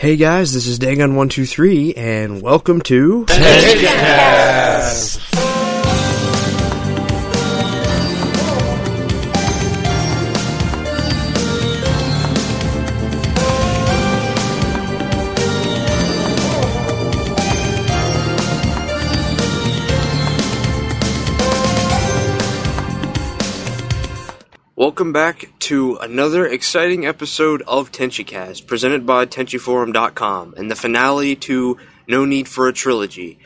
Hey guys, this is Dagon123, and welcome to Tenchicast! Welcome back to another exciting episode of Tenchicast, presented by Tenchiforum.com, and the finale to No Need for a Trilogy.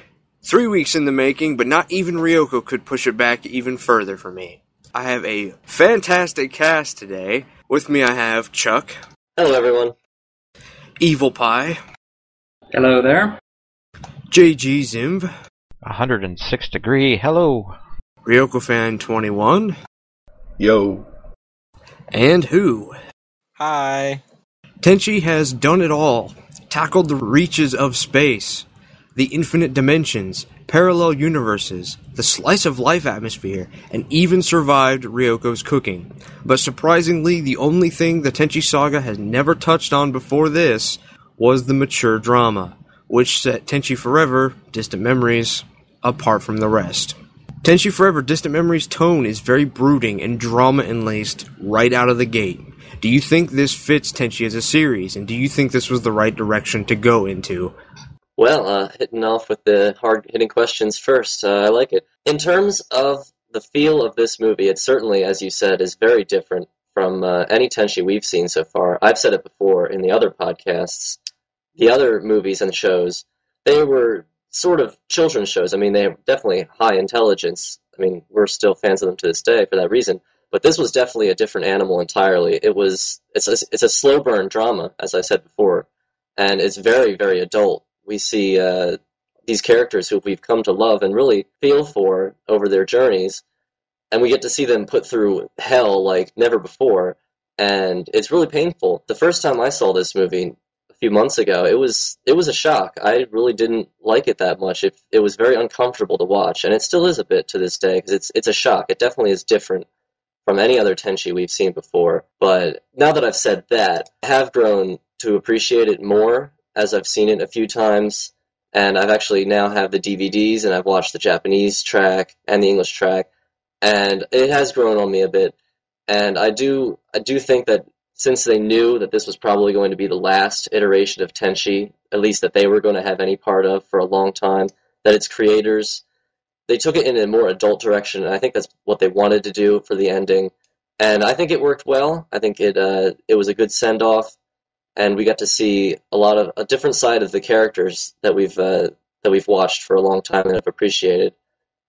3 weeks in the making, but not even Ryoko could push it back even further for me. I have a fantastic cast today. With me I have Chuck. Hello everyone. Evil Pie. Hello there. JG Zimv. 106 degree, hello. Ryoko Fan 21. Yo. And Who. Hi. Tenchi has done it all. Tackled the reaches of space, the infinite dimensions, parallel universes, the slice of life atmosphere, and even survived Ryoko's cooking. But surprisingly, the only thing the Tenchi saga has never touched on before this was the mature drama, which set Tenchi Forever, Distant Memories, apart from the rest. Tenchi Forever Distant Memories' tone is very brooding and drama-enlaced right out of the gate. Do you think this fits Tenchi as a series, and do you think this was the right direction to go into? Well, hitting off with the hard-hitting questions first, I like it. In terms of the feel of this movie, it certainly, as you said, is very different from any Tenchi we've seen so far. I've said it before in the other podcasts. The other movies and shows, they were sort of children's shows. I mean, they have definitely high intelligence. I mean, we're still fans of them to this day for that reason. But this was definitely a different animal entirely. It's a slow burn drama, as I said before, and it's very, very adult. We see these characters who we've come to love and really feel for over their journeys, and we get to see them put through hell like never before, and it's really painful. The first time I saw this movie a few months ago, it was a shock. I really didn't like it that much. It was very uncomfortable to watch, and it still is a bit to this day, because it's a shock. It definitely is different from any other Tenchi we've seen before. But now that I've said that, I have grown to appreciate it more as I've seen it a few times, and I've actually now have the DVDs, and I've watched the Japanese track and the English track, and it has grown on me a bit. And I do think that since they knew that this was probably going to be the last iteration of Tenchi, at least that they were going to have any part of for a long time, that its creators, they took it in a more adult direction, and I think that's what they wanted to do for the ending. And I think it worked well. I think it was a good send-off, and we got to see a different side of the characters that we've watched for a long time and have appreciated.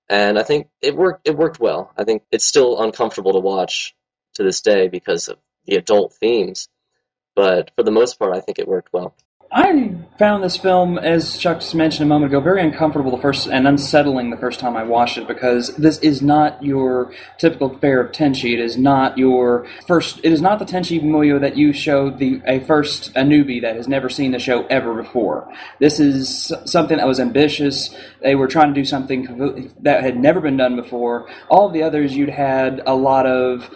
And I think it worked well. I think it's still uncomfortable to watch to this day because of the adult themes, but for the most part, I think it worked well. I found this film, as Chuck just mentioned a moment ago, very uncomfortable and unsettling the first time I watched it, because this is not your typical fare of Tenchi. It is not the Tenchi Muyo that you show a newbie that has never seen the show ever before. This is something that was ambitious. They were trying to do something that had never been done before. All of the others, you'd had a lot of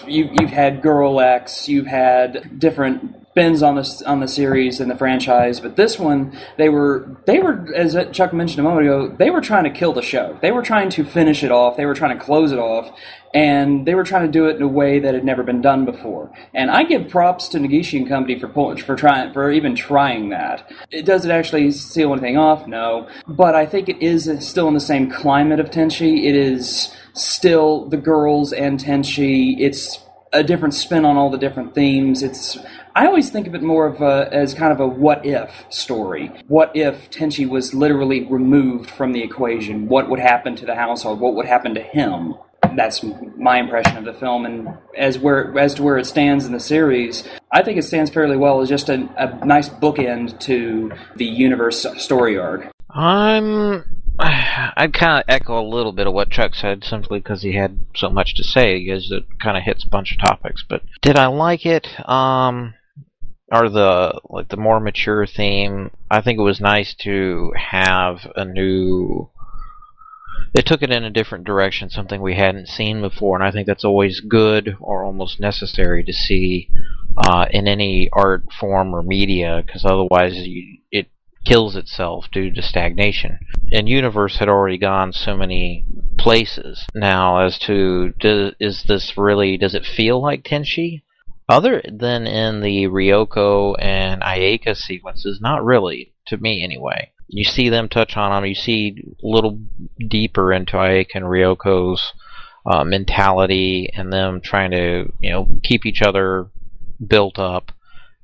you've had Girl X, you've had different spins on the series and the franchise, but this one, they were, as Chuck mentioned a moment ago, they were trying to kill the show. They were trying to finish it off. They were trying to close it off, and they were trying to do it in a way that had never been done before. And I give props to Negishi and Company for even trying that. Does it actually seal anything off? No, but I think it is still in the same climate of Tenchi. It is still the girls and Tenchi. It's a different spin on all the different themes. I always think of it more of as kind of a what-if story. What if Tenchi was literally removed from the equation? What would happen to the household? What would happen to him? That's my impression of the film, and as to where it stands in the series, I think it stands fairly well as just a nice bookend to the universe story arc. I'd kind of echo a little bit of what Chuck said, simply because he had so much to say, because it kind of hits a bunch of topics. But did I like it? Or the more mature theme? I think it was nice to have a new It took it in a different direction, something we hadn't seen before, and I think that's always good or almost necessary to see in any art form or media, because otherwise it kills itself due to stagnation. And Universe had already gone so many places. Now, as to does it feel like Tenchi? Other than in the Ryoko and Ayeka sequences, not really, to me anyway. You see them touch on them, you see a little deeper into Ayeka and Ryoko's mentality and them trying to, keep each other built up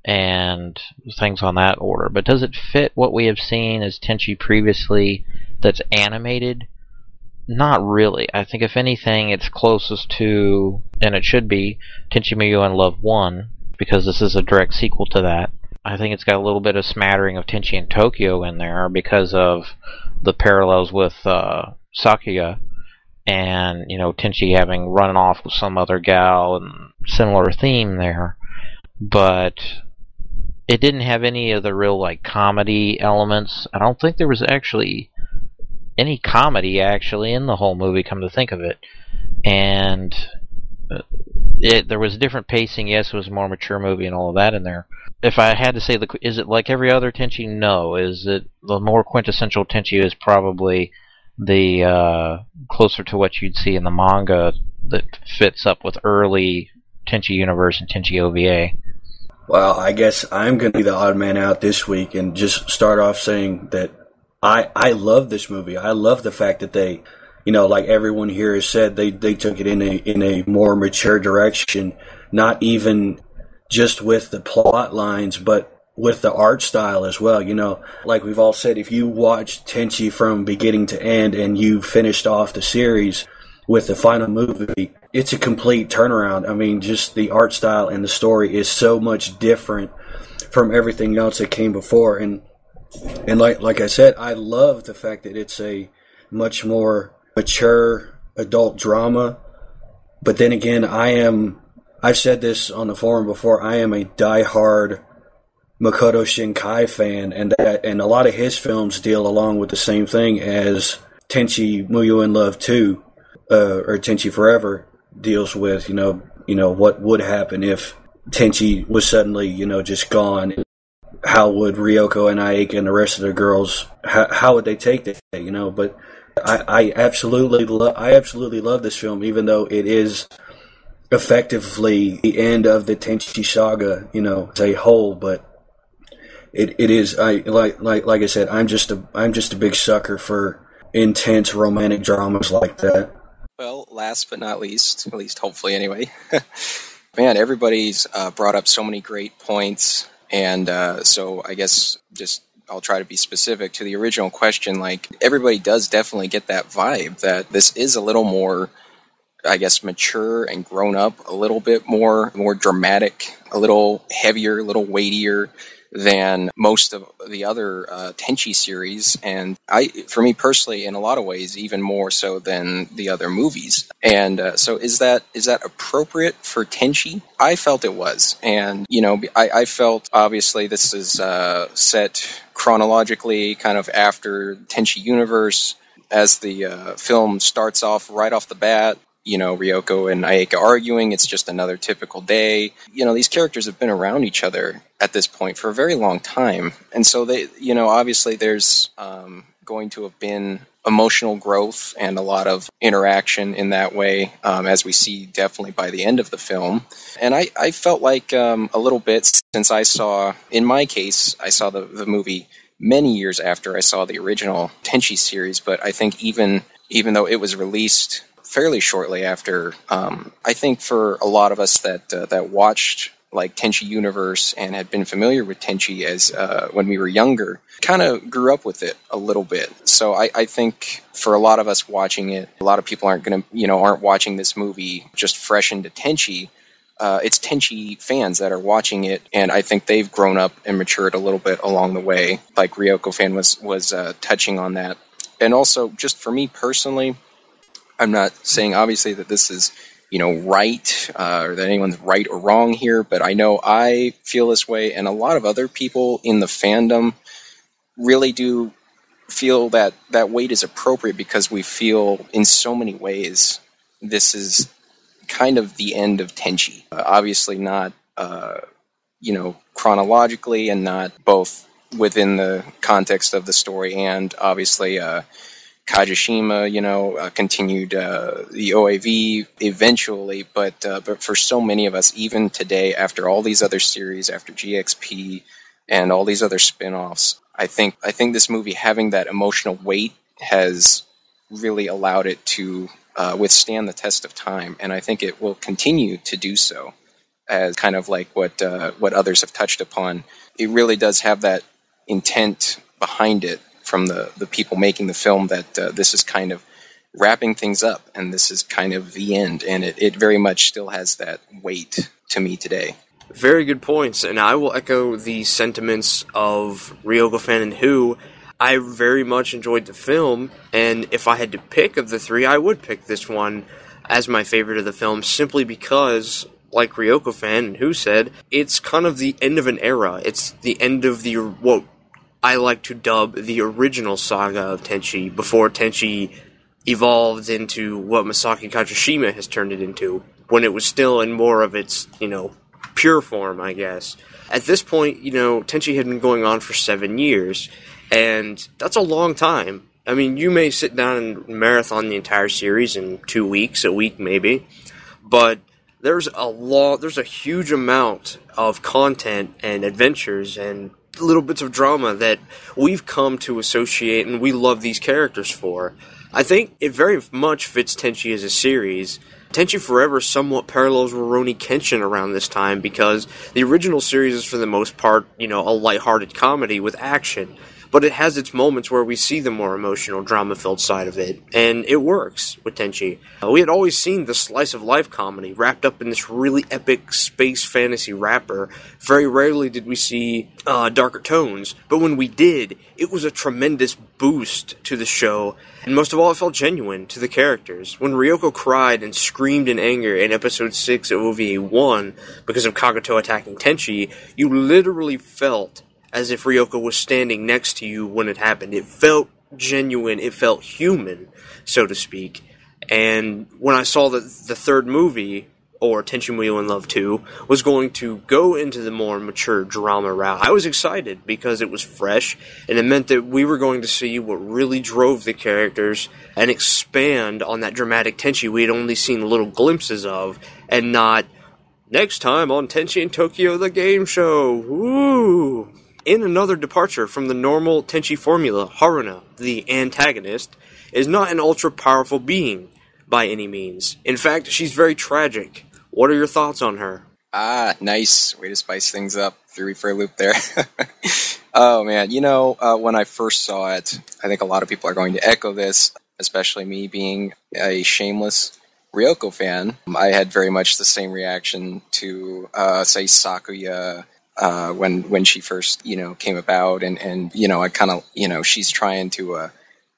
and things on that order. But does it fit what we have seen as Tenchi previously that's animated? Not really. I think if anything, it's closest to, and it should be, Tenchi Muyo and Love 1, because this is a direct sequel to that. I think it's got a little bit of smattering of Tenchi in Tokyo in there because of the parallels with Sakuya and, Tenchi having run off with some other gal and similar theme there. But it didn't have any of the real, comedy elements. I don't think there was actually any comedy actually in the whole movie, come to think of it. And there was different pacing. Yes, it was a more mature movie and all of that in there. If I had to say, is it like every other Tenchi? No. Is it the more quintessential Tenchi is probably the closer to what you'd see in the manga that fits up with early Tenchi Universe and Tenchi OVA. Well, I guess I'm going to be the odd man out this week and just start off saying that I love this movie. I love the fact that they, like everyone here has said, they took it in a more mature direction, not even just with the plot lines, but with the art style as well. Like we've all said, if you watch Tenchi from beginning to end and you finished off the series with the final movie, it's a complete turnaround. I mean, just the art style and the story is so much different from everything else that came before. And like I said, I love the fact that it's a much more mature adult drama. But then again, I've said this on the forum before, I am a diehard Makoto Shinkai fan, and a lot of his films deal along with the same thing as Tenchi Muyo in Love 2, or Tenchi Forever deals with, what would happen if Tenchi was suddenly, just gone. How would Ryoko and Ayeka and the rest of the girls, how would they take that, But I absolutely love this film, even though it is effectively the end of the Tenchi saga, as a whole. But it is, like I said, I'm just a big sucker for intense romantic dramas like that. Well, last but not least, at least hopefully anyway, man, everybody's brought up so many great points. And so I guess I'll try to be specific to the original question. Like, everybody does definitely get that vibe that this is a little more, I guess, mature and grown up, a little bit more dramatic, a little heavier, a little weightier than most of the other Tenchi series. And for me personally, in a lot of ways, even more so than the other movies. And so is that appropriate for Tenchi? I felt it was. And, I felt, obviously, this is set chronologically kind of after Tenchi Universe. As the film starts off right off the bat, Ryoko and Ayeka arguing, it's just another typical day. These characters have been around each other at this point for a very long time. And so they, obviously there's going to have been emotional growth and a lot of interaction in that way, as we see definitely by the end of the film. And I felt like a little bit, since in my case, I saw the movie many years after I saw the original Tenchi series, but I think even though it was released fairly shortly after, I think for a lot of us that watched like Tenchi Universe and had been familiar with Tenchi as when we were younger, kind of grew up with it a little bit. So I think for a lot of us watching it, a lot of people aren't watching this movie just fresh into Tenchi. It's Tenchi fans that are watching it, and I think they've grown up and matured a little bit along the way, like Ryoko fan was touching on that. And also, just for me personally, I'm not saying obviously that this is, right, or that anyone's right or wrong here, but I know I feel this way, and a lot of other people in the fandom really do feel that that weight is appropriate because we feel in so many ways this is kind of the end of Tenchi. Obviously not, chronologically, and not both within the context of the story, and obviously Kajishima, continued the OAV eventually, but for so many of us, even today, after all these other series, after GXP and all these other spin-offs, I think this movie having that emotional weight has really allowed it to withstand the test of time, and I think it will continue to do so, as kind of like what others have touched upon. It really does have that intent behind it from the people making the film that this is kind of wrapping things up, and this is kind of the end, and it very much still has that weight to me today. Very good points, and I will echo the sentiments of Ryoko Fan and Who. I very much enjoyed the film, and if I had to pick of the three, I would pick this one as my favorite of the film, simply because, like Ryoko Fan and Who said, it's kind of the end of an era. It's the end of what I like to dub the original saga of Tenchi, before Tenchi evolved into what Masaki Kajishima has turned it into, when it was still in more of its, pure form, I guess. At this point, Tenchi had been going on for 7 years, and that's a long time. I mean, you may sit down and marathon the entire series in 2 weeks, a week maybe, but there's a huge amount of content and adventures and little bits of drama that we've come to associate and we love these characters for. I think it very much fits Tenchi as a series. Tenchi Forever somewhat parallels Rurouni Kenshin around this time, because the original series is for the most part, a lighthearted comedy with action, but it has its moments where we see the more emotional, drama-filled side of it, and it works with Tenchi. We had always seen the slice-of-life comedy wrapped up in this really epic space fantasy wrapper. Very rarely did we see darker tones, but when we did, it was a tremendous boost to the show, and most of all, it felt genuine to the characters. When Ryoko cried and screamed in anger in episode 6 of OVA 1 because of Kagato attacking Tenchi, you literally felt as if Ryoko was standing next to you when it happened. It felt genuine, it felt human, so to speak. And when I saw that the third movie, or Tenchi Muyo in Love 2, was going to go into the more mature drama route, I was excited because it was fresh, and it meant that we were going to see what really drove the characters and expand on that dramatic Tenchi we had only seen little glimpses of, and not, next time on Tenchi in Tokyo the game show, woo! In another departure from the normal Tenchi formula, Haruna, the antagonist, is not an ultra-powerful being by any means. In fact, she's very tragic. What are your thoughts on her? Ah, nice. Way to spice things up. Threw me for a loop there. Oh, man. When I first saw it, I think a lot of people are going to echo this, especially me being a shameless Ryoko fan. I had very much the same reaction to, say, Sakuya, when she first, came about, and I kind of, she's trying to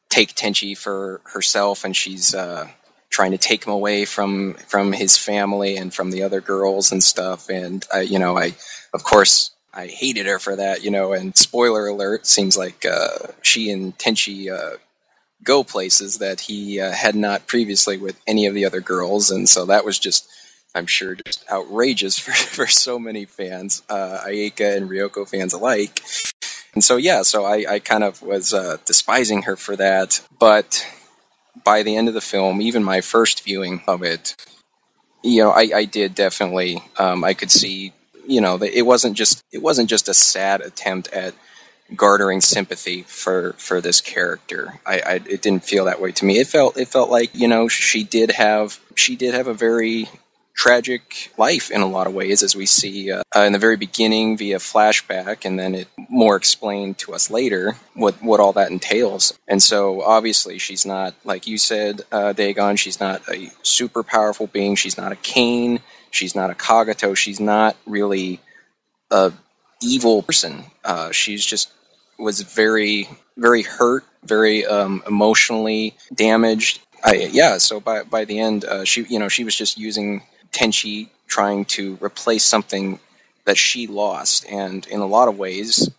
take Tenchi for herself, and she's trying to take him away from his family and from the other girls and stuff, and I of course I hated her for that, and spoiler alert, seems like she and Tenchi go places that he had not previously with any of the other girls, and so that was just, I'm sure, just outrageous for so many fans, Ayeka and Ryoko fans alike. And so, I kind of was despising her for that. But by the end of the film, even my first viewing of it, I did definitely, I could see, that it wasn't just a sad attempt at garnering sympathy for this character. It didn't feel that way to me. It felt like, she did have a very tragic life in a lot of ways, as we see in the very beginning via flashback, and then it more explained to us later what all that entails. And so obviously she's not, like you said, Dagon, she's not a super powerful being, she's not a Kane, she's not a Kagato, she's not really a evil person. She's just was very, very hurt, very emotionally damaged. So by the end, she was just using Tenchi, trying to replace something that she lost, and in a lot of ways,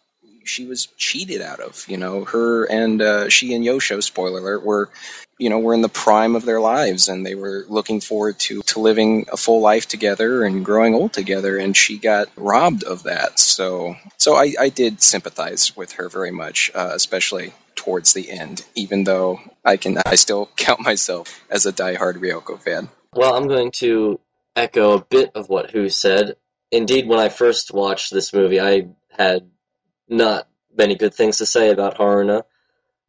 she was cheated out of. Her and she and Yosho, spoiler alert, were in the prime of their lives, and they were looking forward to living a full life together and growing old together, and she got robbed of that. So I did sympathize with her very much, especially towards the end, even though I still count myself as a diehard Ryoko fan. Well, I'm going to echo a bit of what Who said. Indeed, when I first watched this movie, I had not many good things to say about Haruna.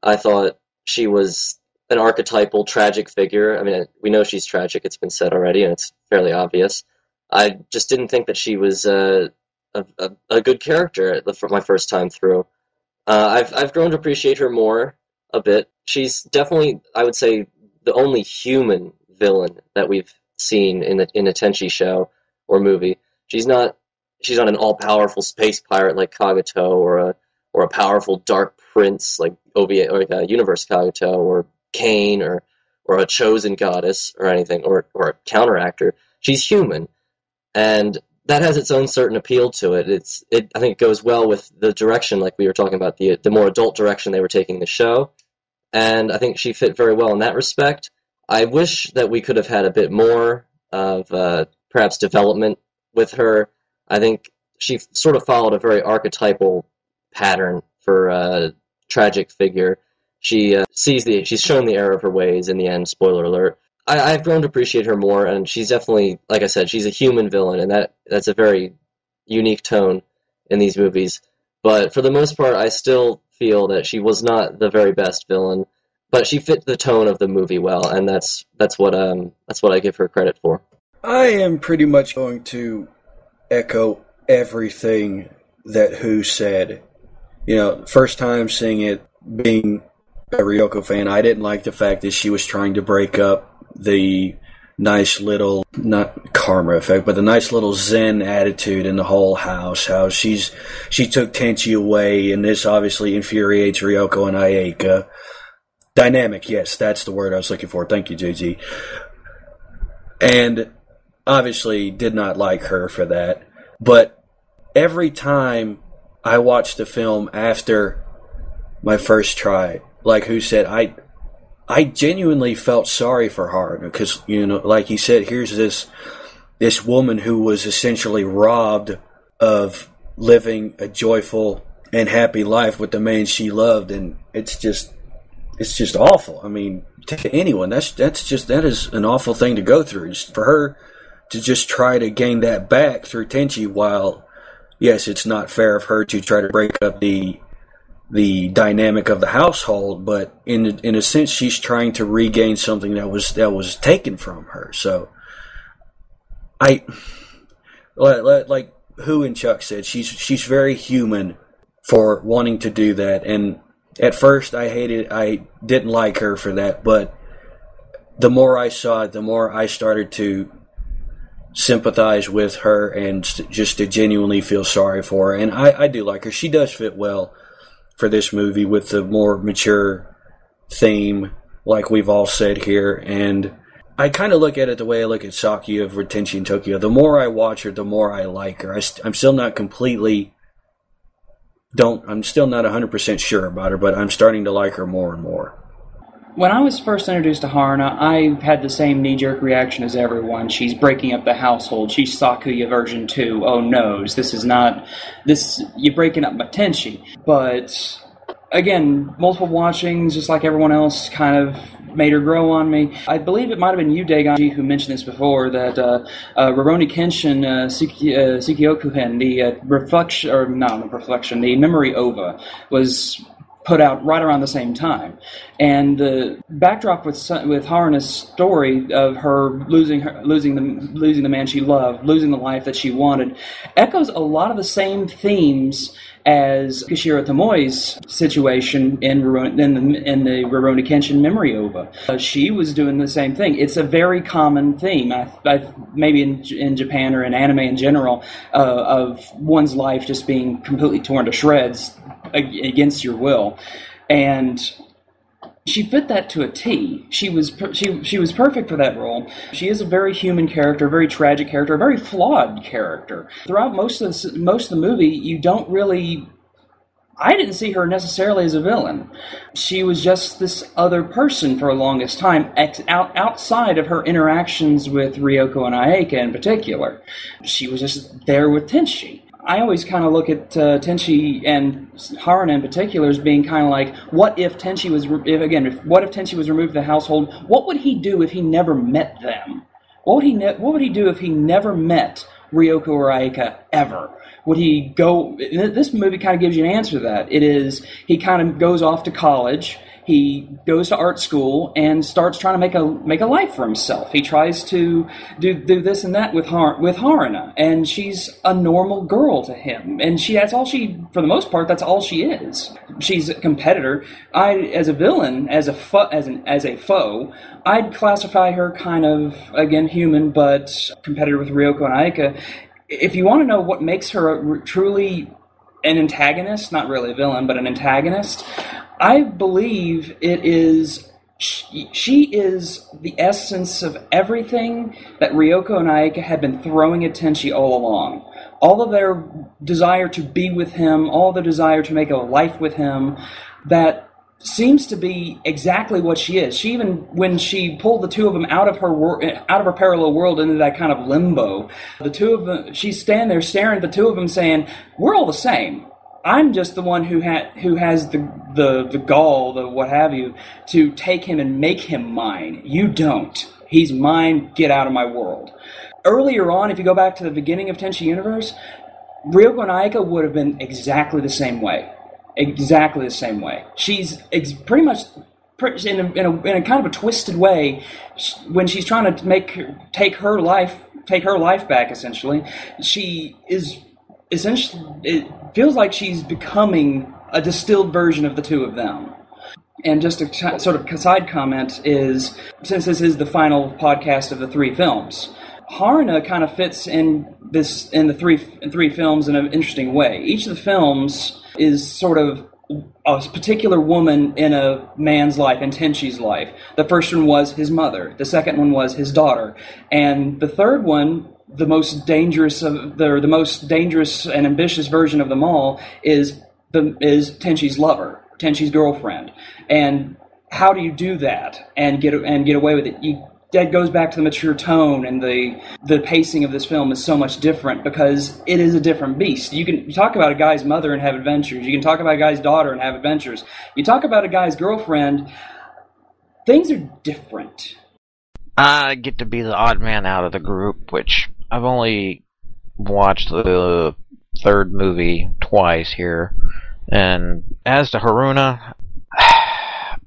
I thought she was an archetypal tragic figure. I mean, we know she's tragic, it's been said already, and it's fairly obvious. I just didn't think that she was a good character my first time through. I've grown to appreciate her more a bit. She's definitely, I would say, the only human villain that we've seen in a Tenchi show or movie. She's not an all-powerful space pirate like Kagato, or a powerful dark prince like OVA or Universe Kagato, or Kane, or a chosen goddess or anything, or a counteractor. She's human, and that has its own certain appeal to it. I think it goes well with the direction, like we were talking about, the more adult direction they were taking the show, and I think she fit very well in that respect. I wish that we could have had a bit more of perhaps development with her. I think she sort of followed a very archetypal pattern for a tragic figure. She's shown the error of her ways in the end, spoiler alert. I've grown to appreciate her more, and she's definitely, like I said, she's a human villain, and that's a very unique tone in these movies. But for the most part, I still feel that she was not the very best villain, but she fit the tone of the movie well, and that's what I give her credit for. I am pretty much going to echo everything that Who said. First time seeing it, being a Ryoko fan, I didn't like the fact that she was trying to break up the nice little, not karma effect, but the nice little zen attitude in the whole house. How she took Tenchi away, and this obviously infuriates Ryoko and Ayeka. Dynamic, yes, that's the word I was looking for. Thank you, JG. And obviously did not like her for that. But every time I watched the film after my first try, like Who said, I genuinely felt sorry for Haruna, because, like he said, here's this woman who was essentially robbed of living a joyful and happy life with the man she loved, and it's just awful. I mean, to anyone, that is an awful thing to go through. Just for her to just try to gain that back through Tenchi, while, yes, it's not fair of her to try to break up the dynamic of the household, but in a sense, she's trying to regain something that was taken from her. So, like Who and Chuck said, she's very human for wanting to do that. And at first, I didn't like her for that, but the more I saw it, the more I started to sympathize with her and just to genuinely feel sorry for her. And I do like her. She does fit well for this movie with the more mature theme, like we've all said here. And I kind of look at it the way I look at Saki of Tenchi in Tokyo. The more I watch her, the more I like her. I'm still not 100% sure about her, but I'm starting to like her more and more. When I was first introduced to Haruna, I had the same knee-jerk reaction as everyone. She's breaking up the household. She's Sakuya version 2. Oh no, you're breaking up my Tenchi. But again, multiple watchings, just like everyone else, kind of made her grow on me. I believe it might have been you, Daganji, who mentioned this before, that Rurouni Kenshin Sikyokuhen, the memory OVA, was put out right around the same time, and the backdrop with Haruna's story of her losing the man she loved, losing the life that she wanted, echoes a lot of the same themes as Kishiro Tomoe's situation in the Rurouni Kenshin memory OVA. She was doing the same thing. It's a very common theme, maybe in Japan or in anime in general, of one's life just being completely torn to shreds against your will. And she fit that to a T. She was perfect for that role. She is a very human character, a very tragic character, a very flawed character. Throughout most of the movie, you don't really, I didn't see her necessarily as a villain. She was just this other person for the longest time, outside of her interactions with Ryoko and Ayeka in particular. She was just there with Tenchi. I always kind of look at Tenchi and Haruna in particular as being kind of like, what if Tenchi was, what if Tenchi was removed from the household? What would he do if he never met them? What would he do if he never met Ryoko or Ayeka ever? Would he go... This movie kind of gives you an answer to that. It is, he kind of goes off to college, he goes to art school, and starts trying to make a life for himself. He tries to do this and that with Haruna, and she's a normal girl to him. And for the most part, that's all she is. She's a competitor. As a villain, as a foe, I'd classify her kind of, again, human, but competitor with Ryoko and Ayeka. If you want to know what makes her truly an antagonist, not really a villain, but an antagonist, I believe it is... She is the essence of everything that Ryoko and Ayeka had been throwing at Tenchi all along. All of their desire to be with him, all the desire to make a life with him, that seems to be exactly what she is. She even, when she pulled the two of them out of her parallel world into that kind of limbo, the two of them, she's standing there staring at the two of them saying, "We're all the same. I'm just the one who has the gall, the what have you, to take him and make him mine. You don't. He's mine. Get out of my world." Earlier on, if you go back to the beginning of Tenchi Universe, Ryoko and Ayeka would have been exactly the same way. Exactly the same way. She's pretty much in a kind of a twisted way when she's trying to take her life back. Essentially, she is essentially. It feels like she's becoming a distilled version of the two of them. And just a sort of side comment is, since this is the final podcast of the three films, Haruna kind of fits in the three films in an interesting way. Each of the films is sort of a particular woman in a man's life, in Tenchi's life. The first one was his mother. The second one was his daughter. And the third one, the most dangerous and ambitious version of them all, is Tenchi's lover, Tenchi's girlfriend. And how do you do that and get away with it? That goes back to the mature tone, and the pacing of this film is so much different because it is a different beast. You talk about a guy's mother and have adventures. You can talk about a guy's daughter and have adventures. You talk about a guy's girlfriend, things are different. I get to be the odd man out of the group, which I've only watched the third movie twice here. And as to Haruna,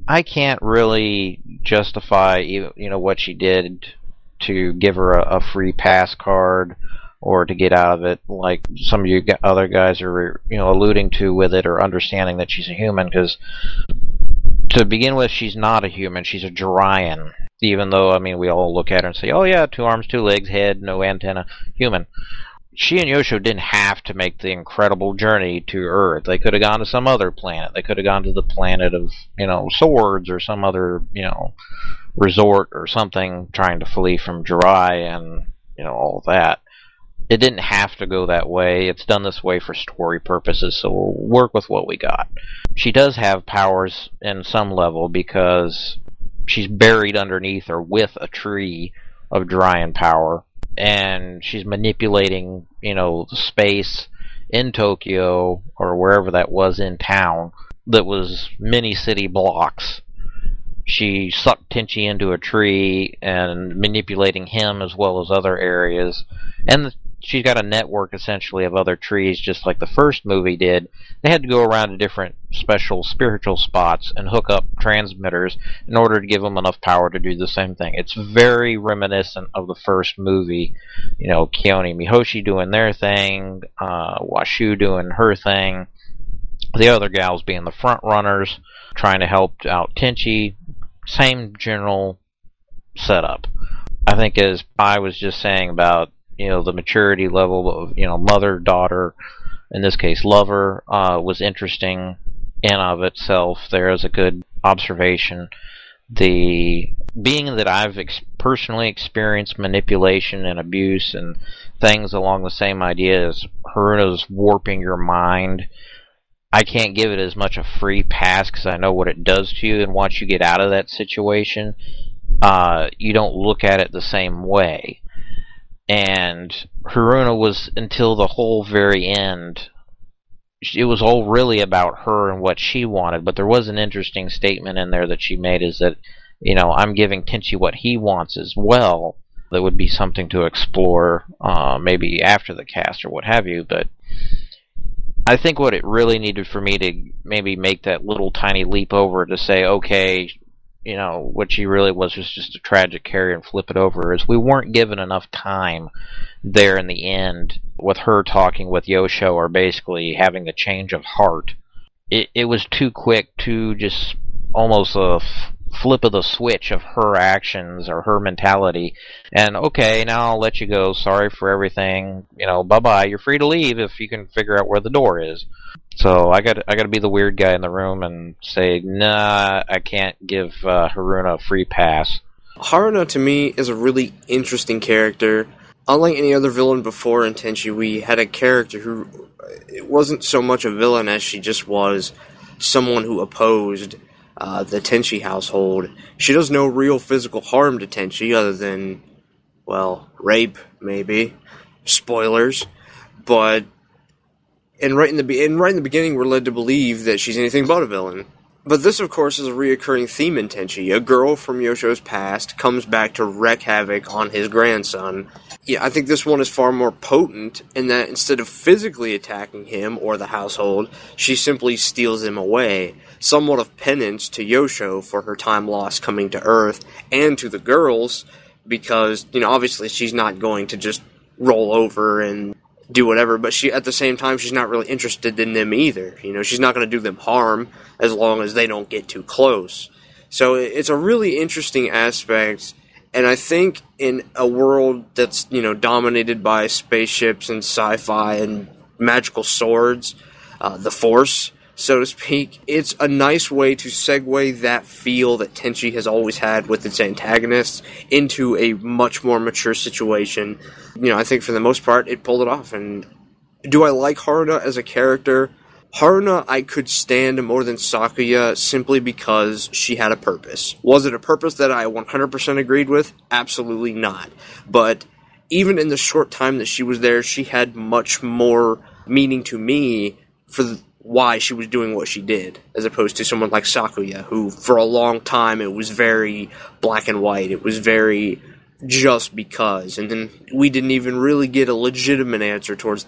I can't really justify what she did to give her a free pass card or to get out of it, like some of you other guys are alluding to with it, or understanding that she's a human, because to begin with, she's not a human. She's a Jorian. Even though, we all look at her and say, oh yeah, 2 arms, 2 legs, head, no antenna, human. She and Yosho didn't have to make the incredible journey to Earth. They could have gone to some other planet. They could have gone to the planet of, swords, or some other, resort or something, trying to flee from Jirai and, all of that. It didn't have to go that way. It's done this way for story purposes, so we'll work with what we got. She does have powers in some level because she's buried underneath or with a tree of Jorian power. And she's manipulating, the space in Tokyo, or wherever that was in town, that was many city blocks. She sucked Tenchi into a tree and manipulating him as well as other areas. And she's got a network, essentially, of other trees, just like the first movie did. They had to go around to different special spiritual spots and hook up transmitters in order to give them enough power to do the same thing. It's very reminiscent of the first movie. Kioni Mihoshi doing their thing, Washu doing her thing, the other gals being the front runners, trying to help out Tenchi. Same general setup. I think, as I was just saying about the maturity level of, mother, daughter, in this case lover, was interesting in of itself. There is a good observation. Being that I've personally experienced manipulation and abuse and things along the same idea as Haruna's warping your mind, I can't give it as much a free pass because I know what it does to you, and once you get out of that situation, you don't look at it the same way. And Haruna was, until the whole very end, it was all really about her and what she wanted, but there was an interesting statement in there that she made, is that, I'm giving Tenchi what he wants as well. That would be something to explore, maybe after the cast or what have you, but I think what it really needed for me to maybe make that little tiny leap over to say, okay, what she really was just a tragic carrier and flip it over, is we weren't given enough time there in the end with her talking with Yosho, or basically having the change of heart. It was too quick, too just almost a flip of the switch of her actions or her mentality, and okay, now I'll let you go, sorry for everything, bye-bye, you're free to leave if you can figure out where the door is. So I got to be the weird guy in the room and say, nah, I can't give Haruna a free pass. Haruna, to me, is a really interesting character. Unlike any other villain before in Tenchi, we had a character who it wasn't so much a villain as she just was someone who opposed the Tenchi household. She does no real physical harm to Tenchi other than, well, rape, maybe. Spoilers. But right in the beginning, we're led to believe that she's anything but a villain. But this, of course, is a reoccurring theme in Tenchi. A girl from Yosho's past comes back to wreak havoc on his grandson. Yeah, I think this one is far more potent in that instead of physically attacking him or the household, she simply steals him away. Somewhat of penance to Yosho for her time lost coming to Earth, and to the girls, because, obviously she's not going to just roll over and do whatever, but at the same time, she's not really interested in them either. She's not going to do them harm as long as they don't get too close. So it's a really interesting aspect, and I think in a world that's, dominated by spaceships and sci-fi and magical swords, the Force, so to speak, it's a nice way to segue that feel that Tenchi has always had with its antagonists into a much more mature situation. I think for the most part, it pulled it off. And do I like Haruna as a character? Haruna I could stand more than Sakuya simply because she had a purpose. Was it a purpose that I 100% agreed with? Absolutely not. But even in the short time that she was there, she had much more meaning to me for why she was doing what she did, as opposed to someone like Sakuya, who for a long time it was very black and white. It was very just because, and then we didn't even really get a legitimate answer towards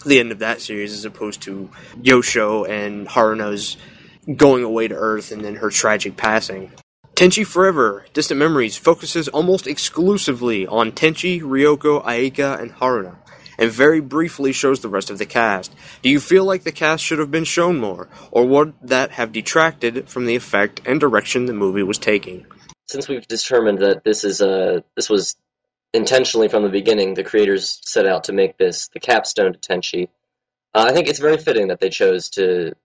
the end of that series, as opposed to Yosho and Haruna's going away to Earth and then her tragic passing. Tenchi Forever, Distant Memories focuses almost exclusively on Tenchi, Ryoko, Aika, and Haruna, and very briefly shows the rest of the cast. Do you feel like the cast should have been shown more, or would that have detracted from the effect and direction the movie was taking? Since we've determined that this was intentionally from the beginning, the creators set out to make this the capstone to Tenchi, I think it's very fitting that they chose to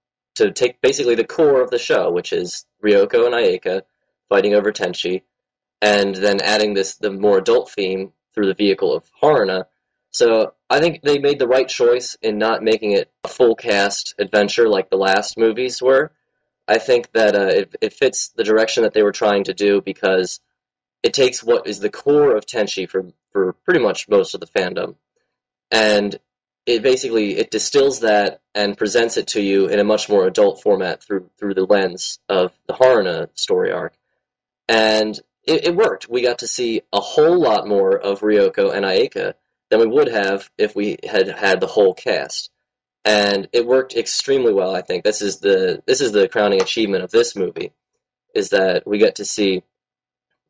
take basically the core of the show, which is Ryoko and Aika fighting over Tenchi, and then adding the more adult theme through the vehicle of Haruna. So I think they made the right choice in not making it a full cast adventure like the last movies were. I think that it fits the direction that they were trying to do, because it takes what is the core of Tenchi for pretty much most of the fandom, and it distills that and presents it to you in a much more adult format through the lens of the Haruna story arc. And it worked. We got to see a whole lot more of Ryoko and Aika than we would have if we had had the whole cast. And it worked extremely well, I think. This is the crowning achievement of this movie, is that we get to see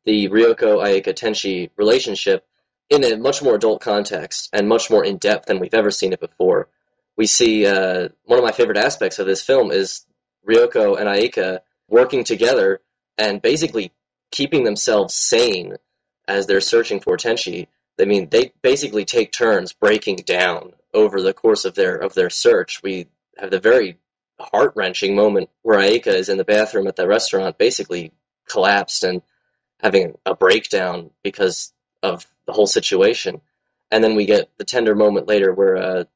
the Ryoko, Aika, Tenchi relationship in a much more adult context and much more in-depth than we've ever seen it before. We see, one of my favorite aspects of this film is Ryoko and Aika working together and basically keeping themselves sane as they're searching for Tenchi. I mean, they basically take turns breaking down over the course of their search. We have the very heart-wrenching moment where Aika is in the bathroom at the restaurant, basically collapsed and having a breakdown because of the whole situation. And then we get the tender moment later where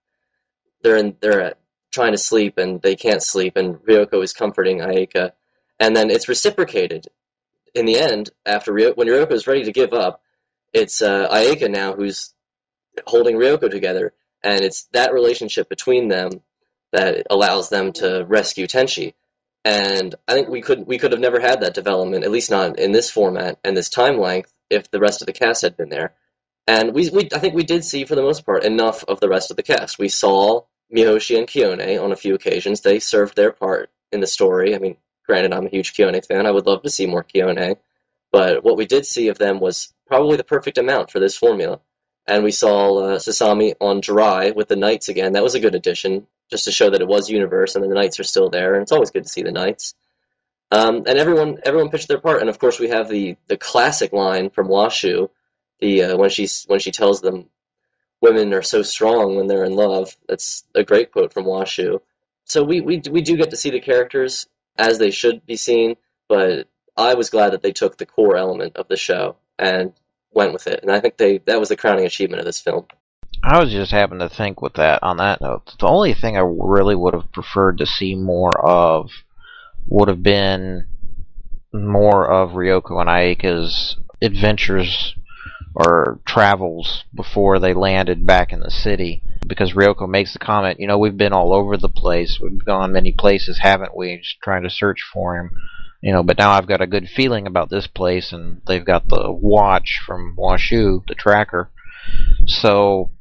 they're trying to sleep and they can't sleep, and Ryoko is comforting Ayeka. And then it's reciprocated. In the end, when Ryoko is ready to give up, it's Ayeka now who's holding Ryoko together, and it's that relationship between them that allows them to rescue Tenchi. And I think we could have never had that development, at least not in this format and this time length, if the rest of the cast had been there. And I think we did see, for the most part, enough of the rest of the cast. We saw Mihoshi and Kiyone on a few occasions. They served their part in the story. I mean, granted, I'm a huge Kiyone fan. I would love to see more Kiyone. But what we did see of them was probably the perfect amount for this formula. And we saw Sasami on Dry with the Knights again. That was a good addition, just to show that it was Universe and the Knights are still there. And it's always good to see the Knights. And everyone pitched their part. And of course, we have the classic line from Washu, when she tells them, "Women are so strong when they're in love." That's a great quote from Washu. So we do get to see the characters as they should be seen, but I was glad that they took the core element of the show and went with it, and I think that was the crowning achievement of this film. I was just happening to think with that, on that note, the only thing I really would have preferred to see more of would have been more of Ryoko and Ayeka's adventures or travels before they landed back in the city, because Ryoko makes the comment, we've been all over the place, we've gone many places, haven't we, just trying to search for him. But now I've got a good feeling about this place, and they've got the watch from Washu, the tracker. So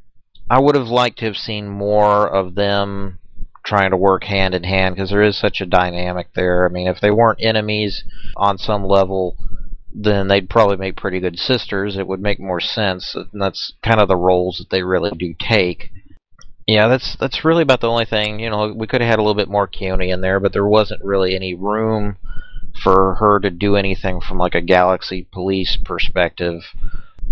I would have liked to have seen more of them trying to work hand in hand, because there is such a dynamic there. I mean, if they weren't enemies on some level, then they'd probably make pretty good sisters. It would make more sense, and that's kind of the roles that they really do take. Yeah, that's really about the only thing. We could have had a little bit more Kiyone in there, but there wasn't really any room for her to do anything from like a Galaxy Police perspective.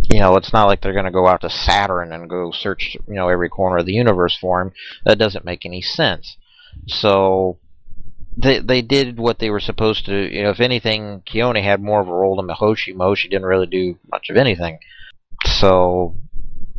It's not like they're going to go out to Saturn and go search, every corner of the universe for him. That doesn't make any sense. So they did what they were supposed to. If anything, Kiyone had more of a role than Mihoshi. Mihoshi didn't really do much of anything. So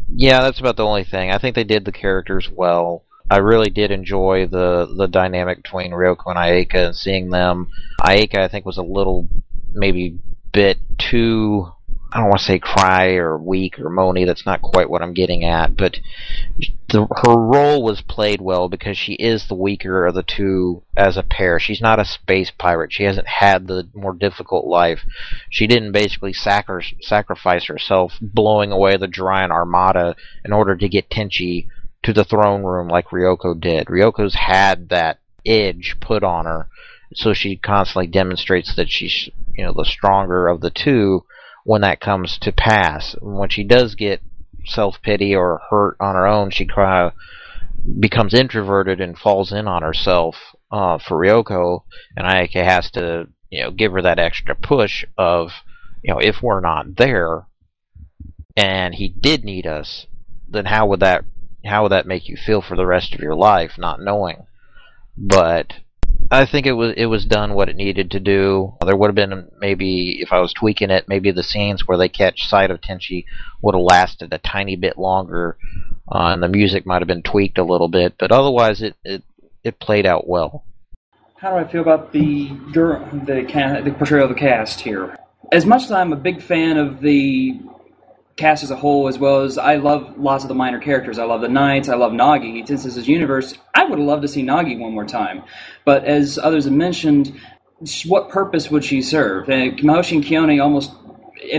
yeah, that's about the only thing. I think they did the characters well. I really did enjoy the dynamic between Ryoko and Ayeka, and seeing them. Ayeka, I think, was a little, maybe bit too, I don't want to say cry or weak or moany, that's not quite what I'm getting at, but her role was played well because she is the weaker of the two as a pair. She's not a space pirate. She hasn't had the more difficult life. She didn't basically sacrifice herself blowing away the Dryan Armada in order to get Tenchi to the throne room like Ryoko did. Ryoko's had that edge put on her, so she constantly demonstrates that she's, the stronger of the two when that comes to pass. When she does get self-pity or hurt on her own, she kind of becomes introverted and falls in on herself for Ryoko, and Ayeka has to, give her that extra push of, if we're not there and he did need us, then how would that make you feel for the rest of your life, not knowing? But I think it was done what it needed to do. There would have been, maybe, if I was tweaking it, maybe the scenes where they catch sight of Tenchi would have lasted a tiny bit longer, and the music might have been tweaked a little bit, but otherwise it played out well. How do I feel about the portrayal of the cast here? As much as I'm a big fan of the cast as a whole, as well as I love lots of the minor characters. I love the Knights, I love Nagi. Since this is Universe, I would have loved to see Nagi one more time. But as others have mentioned, what purpose would she serve? Mihoshi and Kiyone almost,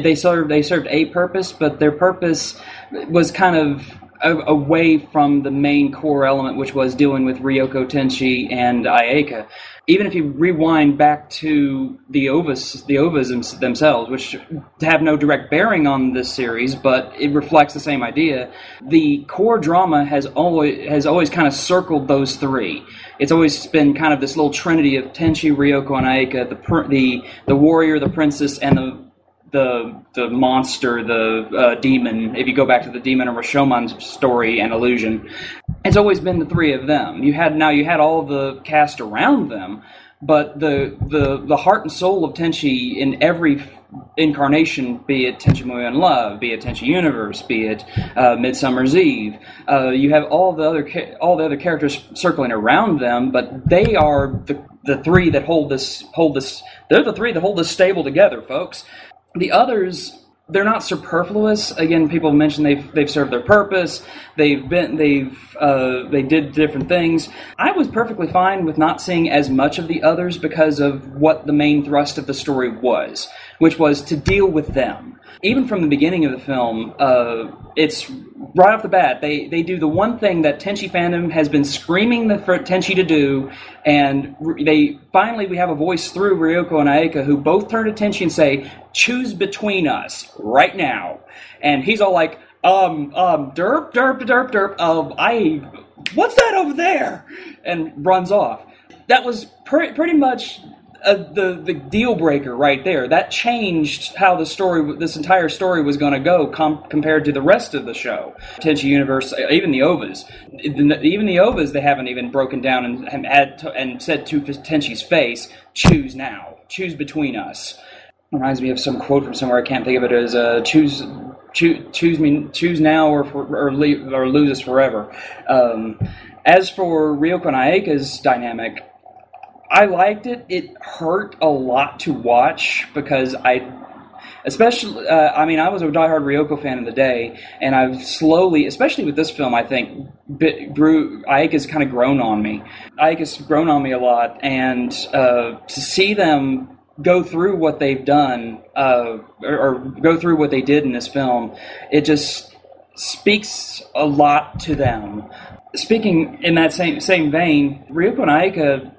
they served a purpose, but their purpose was kind of away from the main core element, which was dealing with Ryoko, Tenchi, and Ayeka. Even if you rewind back to the OVAs themselves, which have no direct bearing on this series, but it reflects the same idea, the core drama has always kind of circled those three. It's always been kind of this little trinity of Tenchi, Ryoko, and Ayeka, the warrior, the princess, and the monster, the demon, if you go back to the demon and Rashomon story and illusion. It's always been the three of them. You had all the cast around them, but the heart and soul of Tenchi in every incarnation, be it Tenchi Muyo in Love, be it Tenchi Universe, be it Midsummer's Eve, you have all the other characters circling around them, but they are the three that hold this. They're the three that hold this stable together, folks. The others, they're not superfluous. Again, people mentioned they've served their purpose. They did different things. I was perfectly fine with not seeing as much of the others because of what the main thrust of the story was, which was to deal with them. Even from the beginning of the film, it's right off the bat, they do the one thing that Tenchi fandom has been screaming for Tenchi to do, and we have a voice through Ryoko and Aika who both turn to Tenchi and say, "Choose between us right now." And he's all like, derp, what's that over there? And runs off. That was pretty much the deal breaker right there. That changed how this entire story was going to go compared to the rest of the show. Tenchi Universe, even the OVAs, they haven't even broken down and said to Tenchi's face, "Choose now, choose between us." Reminds me of some quote from somewhere. I can't think of it as choose now or lose us forever. As for Ryoko and Aika's dynamic, I liked it. It hurt a lot to watch because I was a diehard Ryoko fan in the day, and I've slowly, especially with this film, I think, Aika's kind of grown on me. Aika's grown on me a lot, and to see them go through what they've done, or go through what they did in this film, it just speaks a lot to them. Speaking in that same vein, Ryoko and Aika,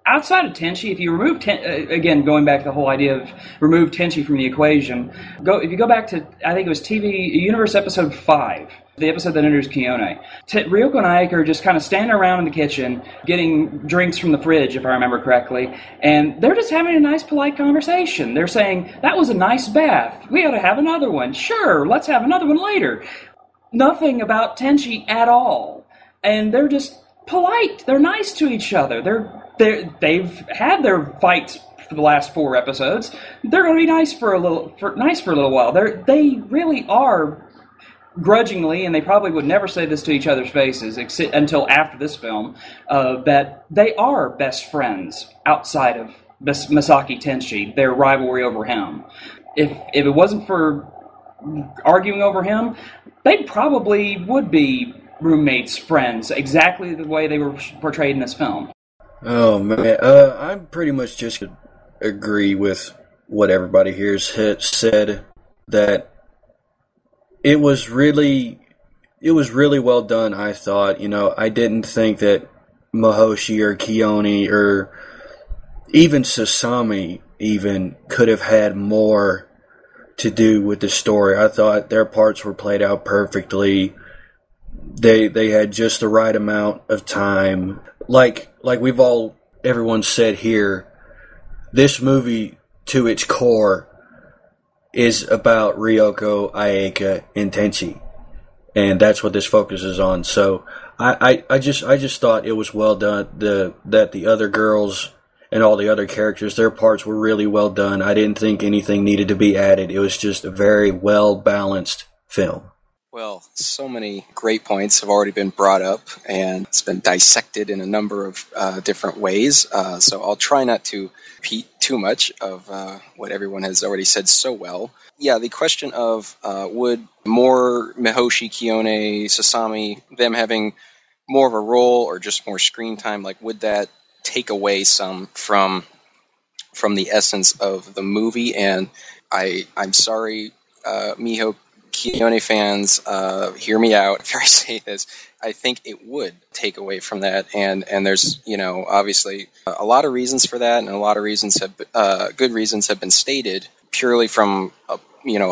outside of Tenchi, if you remove again, going back to the whole idea of remove Tenchi from the equation, if you go back to, I think it was TV Universe episode 5, the episode that enters Kione, Ryoko and Aika are just kind of standing around in the kitchen getting drinks from the fridge, if I remember correctly, and they're just having a nice, polite conversation. They're saying, "That was a nice bath. We ought to have another one. Sure, let's have another one later." Nothing about Tenchi at all. And they're just polite. They're nice to each other. They've had their fights for the last 4 episodes. They're going to be nice for a little while. They really are, grudgingly, and they probably would never say this to each other's faces until after this film, that they are best friends outside of Masaki Tenchi, their rivalry over him. If it wasn't for arguing over him, they probably would be roommates, friends, exactly the way they were portrayed in this film. Oh man, I pretty much just agree with what everybody here has said, that it was really well done. I thought, I didn't think that Mihoshi or Kione or even Sasami even could have had more to do with the story. I thought their parts were played out perfectly. They had just the right amount of time. Like everyone said here, this movie to its core is about Ryoko, Aika, and Tenchi, and that's what this focuses on. So I just thought it was well done. That the other girls and all the other characters, their parts were really well done. I didn't think anything needed to be added. It was just a very well balanced film. Well, so many great points have already been brought up, and it's been dissected in a number of different ways. So I'll try not to repeat too much of what everyone has already said so well. Yeah, the question of would more Mihoshi, Kione, Sasami, them having more of a role or just more screen time, would that take away some from the essence of the movie? And I'm sorry, Miho Kione fans, hear me out if I say this. I think it would take away from that, and there's obviously a lot of reasons for that, and a lot of reasons good reasons have been stated purely from a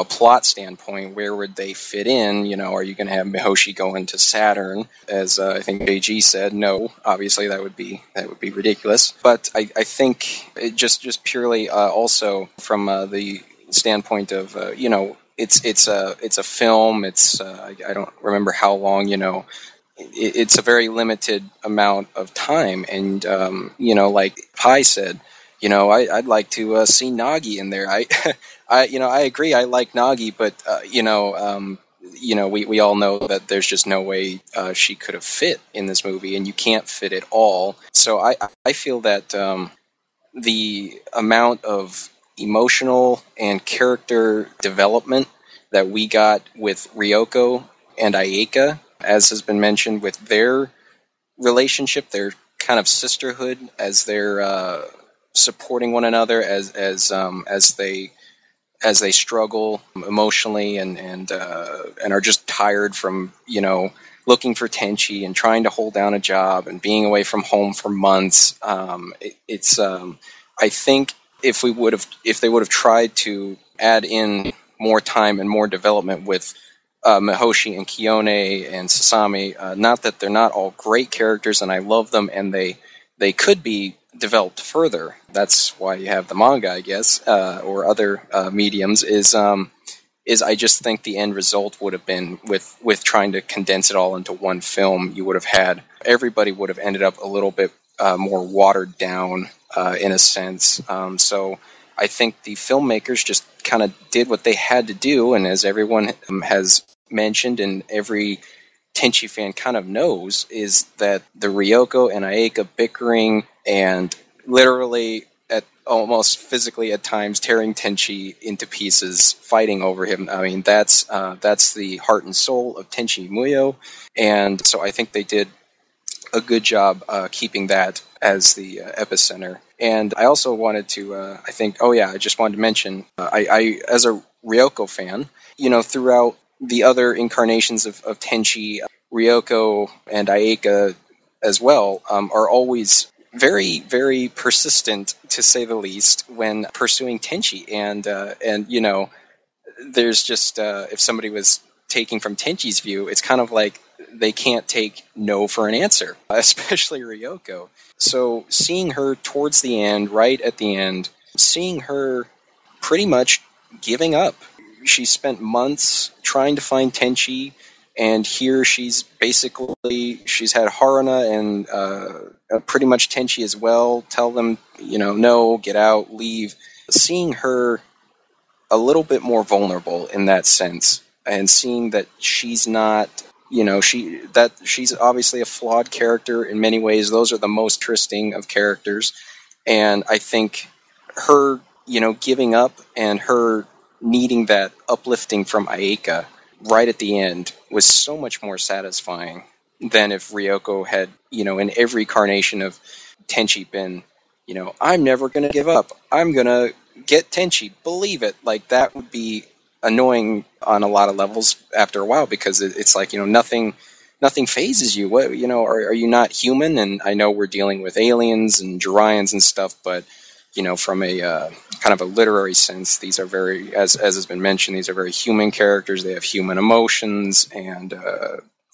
plot standpoint. Where would they fit in? Are you going to have Mihoshi going to Saturn, as I think JG said? No, obviously that would be ridiculous. But I think it just purely also from the standpoint of it's a film. It's I don't remember how long it's a very limited amount of time. And, like Pi said, I'd like to see Nagi in there. I agree. I like Nagi, but, we all know that there's just no way she could have fit in this movie, and you can't fit it all. So I feel that the amount of emotional and character development that we got with Ryoko and Ayeka, as has been mentioned, with their relationship, their kind of sisterhood, as they're supporting one another as they struggle emotionally and are just tired from looking for Tenchi and trying to hold down a job and being away from home for months. I think if they would have tried to add in more time and more development with Mihoshi and Kiyone and Sasami, not that they're not all great characters and I love them, and they could be developed further. That's why you have the manga, I guess, or other mediums. Is I just think the end result would have been with trying to condense it all into one film. You would have had everybody would have ended up a little bit more watered down in a sense. So I think the filmmakers just kind of did what they had to do, and as everyone has mentioned, and every Tenchi fan kind of knows, is that the Ryoko and Ayeka bickering and literally at almost physically at times tearing Tenchi into pieces, fighting over him. I mean, that's the heart and soul of Tenchi Muyo, and so I think they did a good job keeping that as the epicenter. And I also wanted to, I just wanted to mention, I as a Ryoko fan, throughout the other incarnations of Tenchi, Ryoko and Ayeka as well are always very, very persistent, to say the least, when pursuing Tenchi. And there's just, if somebody was taking from Tenchi's view, it's kind of like they can't take no for an answer, especially Ryoko. So seeing her towards the end, right at the end, seeing her pretty much giving up. She spent months trying to find Tenchi, and here she's had Haruna and pretty much Tenchi as well tell them, no, get out, leave. Seeing her a little bit more vulnerable in that sense, and seeing that she's not, she's obviously a flawed character in many ways. Those are the most trusting of characters, and I think her, giving up and her needing that uplifting from Ayeka right at the end was so much more satisfying than if Ryoko had, in every carnation of Tenchi been, I'm never going to give up. I'm going to get Tenchi. Believe it. Like, that would be annoying on a lot of levels after a while, because it's like, nothing phases you. What, are you not human? And I know we're dealing with aliens and Jorians and stuff, but from a kind of a literary sense, these are very, as has been mentioned, these are very human characters. They have human emotions and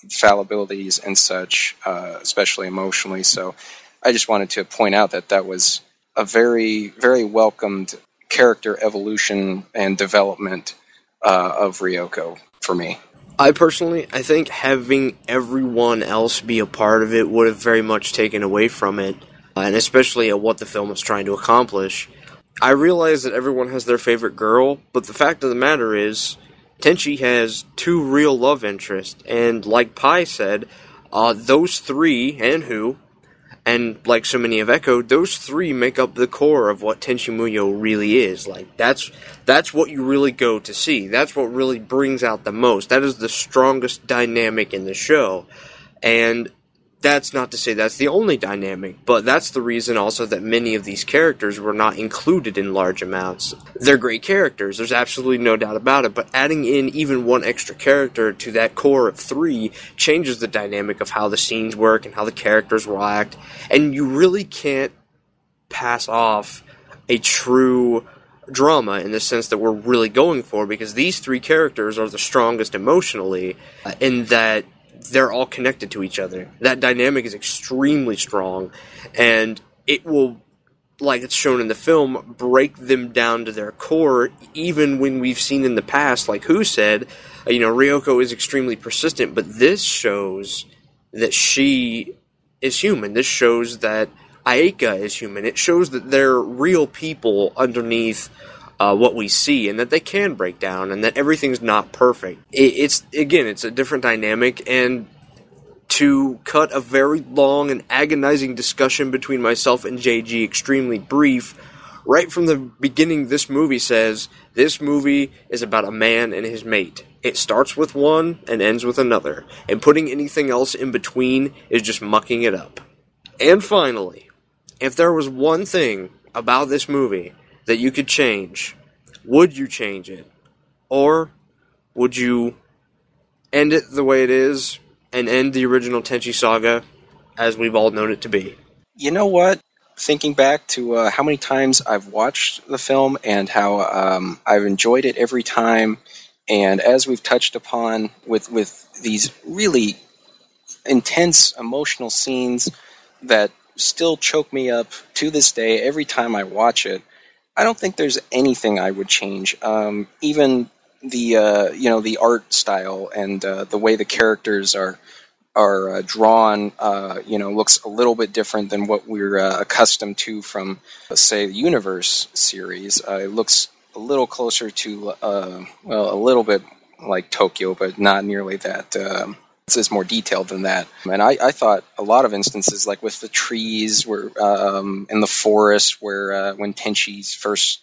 fallibilities and such, especially emotionally. So I just wanted to point out that was a very, very welcomed character evolution and development of Ryoko for me. I think having everyone else be a part of it would have very much taken away from it, and especially at what the film was trying to accomplish. I realize that everyone has their favorite girl, but the fact of the matter is, Tenchi has two real love interests, and like Pi said, those three, and like so many have echoed, those three make up the core of what Tenchi Muyo really is. Like, that's what you really go to see. That's what really brings out the most. That is the strongest dynamic in the show. And that's not to say that's the only dynamic, but that's the reason also that many of these characters were not included in large amounts. They're great characters, there's absolutely no doubt about it, but adding in even one extra character to that core of three changes the dynamic of how the scenes work and how the characters will act, and you really can't pass off a true drama in the sense that we're really going for, because these three characters are the strongest emotionally, in that they're all connected to each other. That dynamic is extremely strong, and it will, like it's shown in the film, break them down to their core, even when we've seen in the past, like Who said, Ryoko is extremely persistent, but this shows that she is human. This shows that Ayeka is human. It shows that they're real people underneath what we see, and that they can break down, and that everything's not perfect. It's a different dynamic, and to cut a very long and agonizing discussion between myself and JG extremely brief, right from the beginning, this movie says, this movie is about a man and his mate. It starts with one and ends with another, and putting anything else in between is just mucking it up. And finally, if there was one thing about this movie that you could change, would you change it? Or would you end it the way it is and end the original Tenchi saga as we've all known it to be? You know what? Thinking back to how many times I've watched the film and how I've enjoyed it every time, and as we've touched upon with these really intense emotional scenes that still choke me up to this day every time I watch it, I don't think there's anything I would change. Even the art style and the way the characters are drawn, looks a little bit different than what we're accustomed to from, say, the Universe series. It looks a little closer to, a little bit like Tokyo, but not nearly that. It's more detailed than that. And I thought a lot of instances, like with the trees, where in the forest, where when Tenchi's first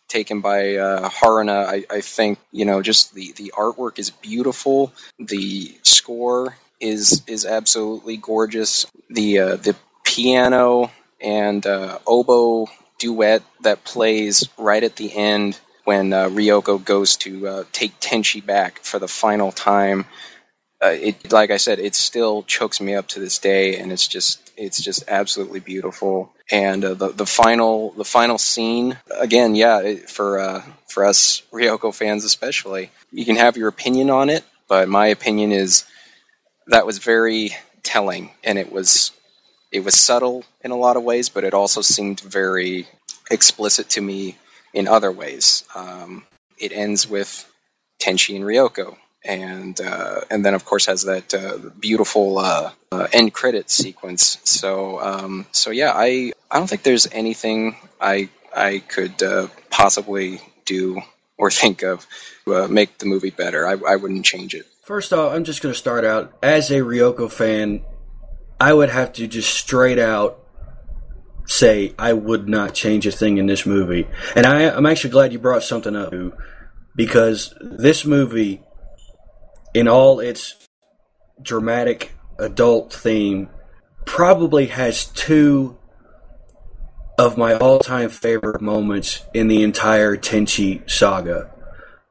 taken by Haruna, I think just the artwork is beautiful. The score is absolutely gorgeous. The piano and oboe duet that plays right at the end when Ryoko goes to take Tenchi back for the final time. Like I said, it still chokes me up to this day, and it's just absolutely beautiful. And the final scene, again, for us Ryoko fans especially, you can have your opinion on it, but my opinion is that was very telling, and it was subtle in a lot of ways, but it also seemed very explicit to me in other ways. It ends with Tenchi and Ryoko. And then of course has that beautiful end credit sequence. So yeah, I don't think there's anything I could possibly do or think of to make the movie better. I wouldn't change it. First off, I'm just going to start out as a Ryoko fan. I would have to just straight out say I would not change a thing in this movie. And I'm actually glad you brought something up, because this movie, in all its dramatic adult theme, probably has two of my all-time favorite moments in the entire Tenchi saga.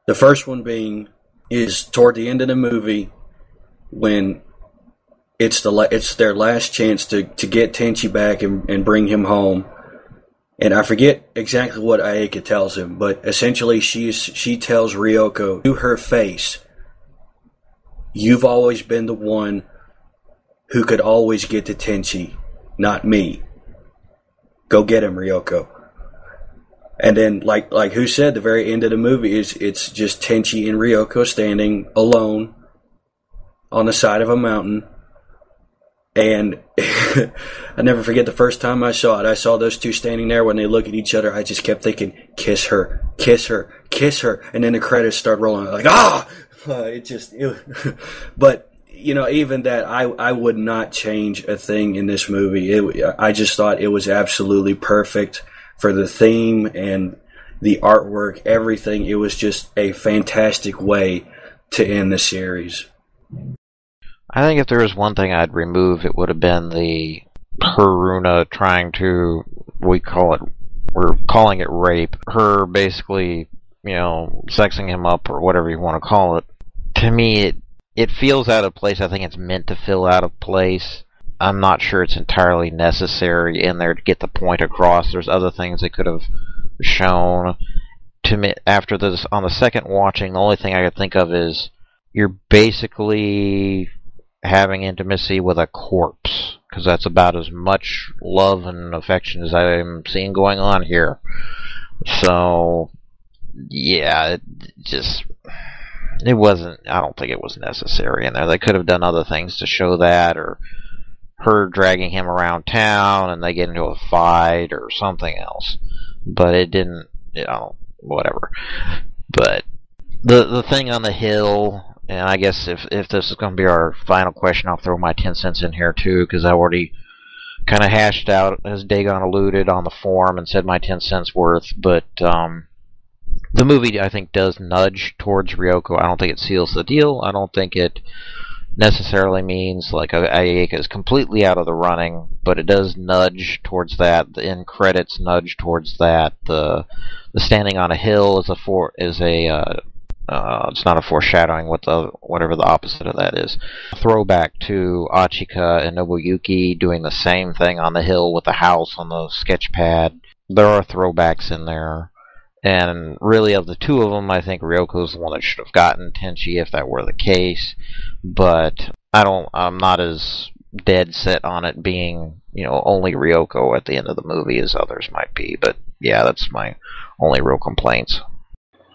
The first one is toward the end of the movie, when it's their last chance to get Tenchi back and bring him home. And I forget exactly what Ayeka tells him, but essentially she tells Ryoko to her face, "You've always been the one who could always get to Tenchi, not me. Go get him, Ryoko." And then, like who said, the very end of the movie it's just Tenchi and Ryoko standing alone on the side of a mountain. And I never forget the first time I saw it. I saw those two standing there. When they look at each other, I just kept thinking, kiss her, kiss her, kiss her. And then the credits start rolling. Like, but, even that, I would not change a thing in this movie. I just thought it was absolutely perfect for the theme and the artwork, everything. It was just a fantastic way to end the series. I think if there was one thing I'd remove, it would have been the Haruna trying to, we're calling it rape, her basically, sexing him up or whatever you want to call it. To me, it feels out of place. I think it's meant to feel out of place. I'm not sure it's entirely necessary in there to get the point across. There's other things they could have shown. To me, after this, on the second watching, the only thing I could think of is you're basically having intimacy with a corpse, because that's about as much love and affection as I'm seeing going on here. So, yeah, it wasn't. I don't think it was necessary in there. They could have done other things to show that, or her dragging him around town and they get into a fight or something else. But it didn't. Whatever. But the thing on the hill. And I guess if this is going to be our final question, I'll throw my 10 cents in here too, because I already kind of hashed out, as Dagon alluded, on the forum and said my 10 cents worth. But the movie, I think, does nudge towards Ryoko. I don't think it seals the deal. I don't think it necessarily means like Ayeka is completely out of the running, but it does nudge towards that. The end credits nudge towards that. The standing on a hill is it's not a foreshadowing, whatever the opposite of that is. A throwback to Achika and Nobuyuki doing the same thing on the hill with the house on the sketch pad. There are throwbacks in there. And really, of the two of them, I think Ryoko's the one that should have gotten Tenchi if that were the case. But I'm not as dead set on it being, only Ryoko at the end of the movie as others might be. But yeah, that's my only real complaints.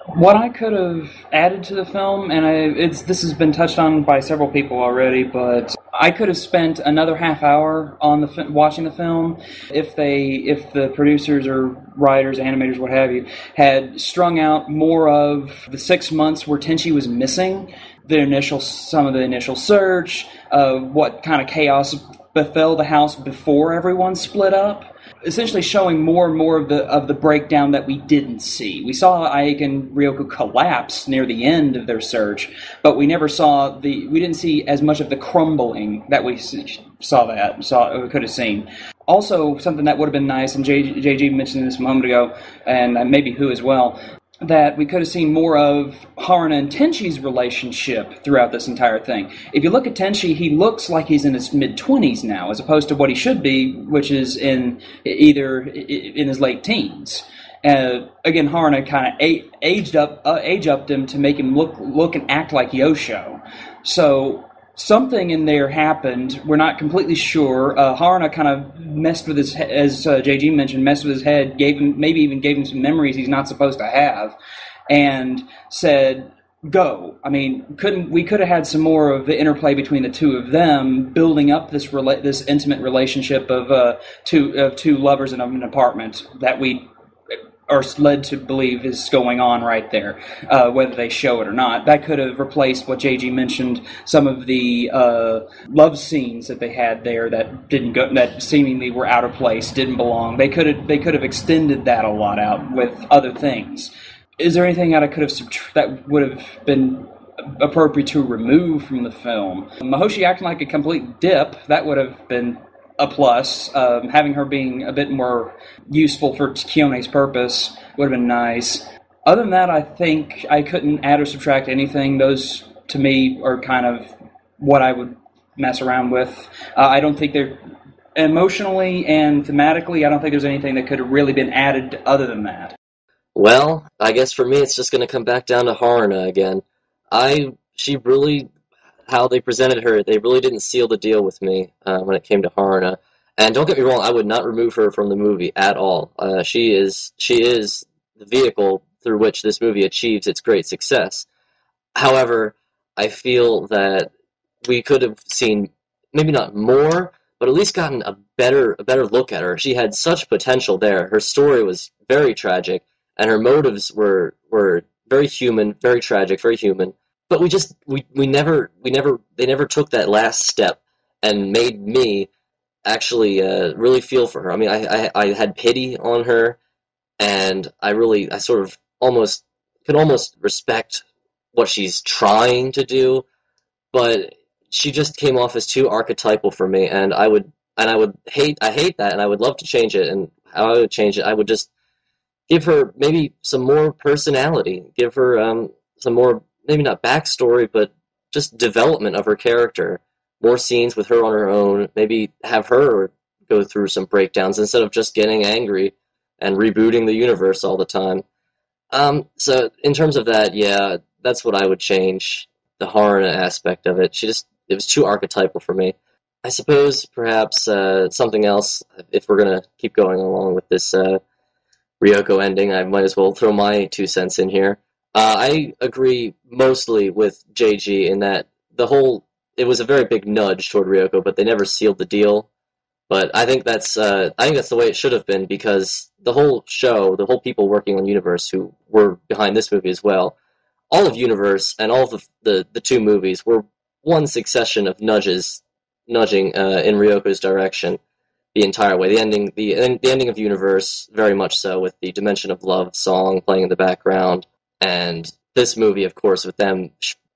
What I could have added to the film, and this has been touched on by several people already, but I could have spent another half hour on watching the film if the producers or writers, animators, what have you, had strung out more of the 6 months where Tenchi was missing, some of the initial search, what kind of chaos befell the house before everyone split up. Essentially showing more and more of the breakdown that we didn't see. We saw Ayeka and Ryoko collapse near the end of their search, but we didn't see as much of the crumbling that we could have seen. Also, something that would have been nice, and JG mentioned this a moment ago, and maybe Who as well, that we could have seen more of Haruna and Tenchi's relationship throughout this entire thing. If you look at Tenchi, he looks like he's in his mid-20s now, as opposed to what he should be, which is either in his late teens. Again, Haruna kind of age-upped him to make him look and act like Yosho. So something in there happened. We're not completely sure. Haruna kind of messed with his, as JG mentioned, messed with his head, maybe even gave him some memories he's not supposed to have, and said, "Go." I mean, we could have had some more of the interplay between the two of them, building up this intimate relationship of two lovers in an apartment that we are led to believe is going on right there, whether they show it or not. That could have replaced what JG mentioned, some of the love scenes that they had there that didn't go, that seemingly were out of place, didn't belong. They could have extended that a lot out with other things. Is there anything that would have been appropriate to remove from the film? Mahoshi acting like a complete dip, that would have been a plus. Having her being a bit more useful for Kyone's purpose would have been nice. Other than that, I think I couldn't add or subtract anything. Those, to me, are kind of what I would mess around with. I don't think they're emotionally and thematically, I don't think there's anything that could have really been added other than that. Well, I guess for me, it's just going to come back down to Haruna again. How they presented her, they really didn't seal the deal with me when it came to Haruna. And don't get me wrong, I would not remove her from the movie at all. She is the vehicle through which this movie achieves its great success. However, I feel that we could have seen maybe not more, but at least gotten a better look at her. She had such potential there. Her story was very tragic, and her motives were very human, very tragic, very human. But they never took that last step and made me actually really feel for her. I mean, I had pity on her, and I sort of could almost respect what she's trying to do, but she just came off as too archetypal for me, and I hate that, and I would love to change it. And how I would change it, I would just give her maybe some more personality, give her some more, maybe not backstory, but just development of her character. More scenes with her on her own. Maybe have her go through some breakdowns instead of just getting angry and rebooting the universe all the time. So in terms of that, yeah, that's what I would change. The Haruna aspect of it. It was too archetypal for me. I suppose perhaps something else, if we're going to keep going along with this Ryoko ending, I might as well throw my 2 cents in here. I agree mostly with JG in that it was a very big nudge toward Ryoko, but they never sealed the deal. But I think that's the way it should have been, because the whole show, the whole people working on Universe who were behind this movie as well, all of Universe and all of the two movies were one succession of nudging in Ryoko's direction the entire way. The ending of Universe, very much so, with the Dimension of Love song playing in the background, and this movie, of course, with them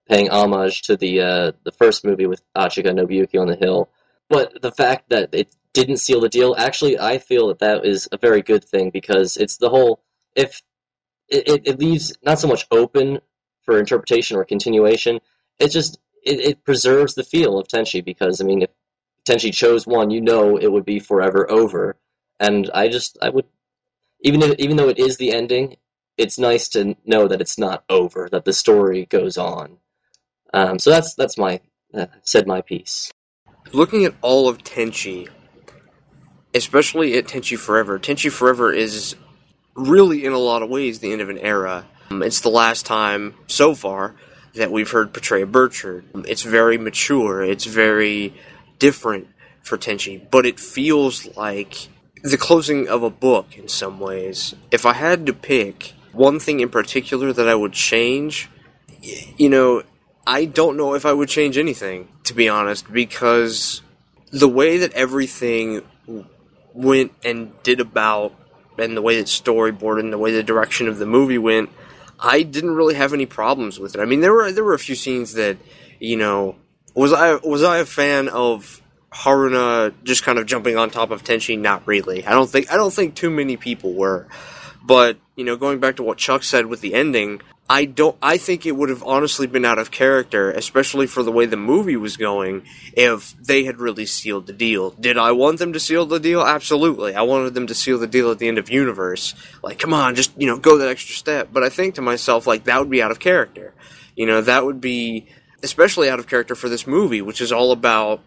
paying homage to the first movie with Achika Nobuyuki on the hill. But the fact that it didn't seal the deal, actually, I feel that is a very good thing, because it's the whole, if it leaves not so much open for interpretation or continuation, it preserves the feel of Tenchi, because, I mean, if Tenchi chose one, it would be forever over. And I would, even though it is the ending, it's nice to know that it's not over, that the story goes on. So that's my said my piece. Looking at all of Tenchi, especially at Tenchi Forever is really, in a lot of ways, the end of an era. It's the last time, so far, that we've heard portray a Burchard. It's very mature, it's very different for Tenchi, but it feels like the closing of a book in some ways. If I had to pick one thing in particular that I would change, I don't know if I would change anything, to be honest, because the way that everything went and did about, and the way that storyboard and the way the direction of the movie went, I didn't really have any problems with it. I mean, there were a few scenes that, was I a fan of Haruna just kind of jumping on top of Tenchi? Not really. I don't think too many people were. But, going back to what Chuck said with the ending, I think it would have honestly been out of character, especially for the way the movie was going, if they had really sealed the deal. Did I want them to seal the deal? Absolutely. I wanted them to seal the deal at the end of Universe. Like, come on, just, go that extra step. But I think to myself, like, that would be out of character. That would be especially out of character for this movie, which is all about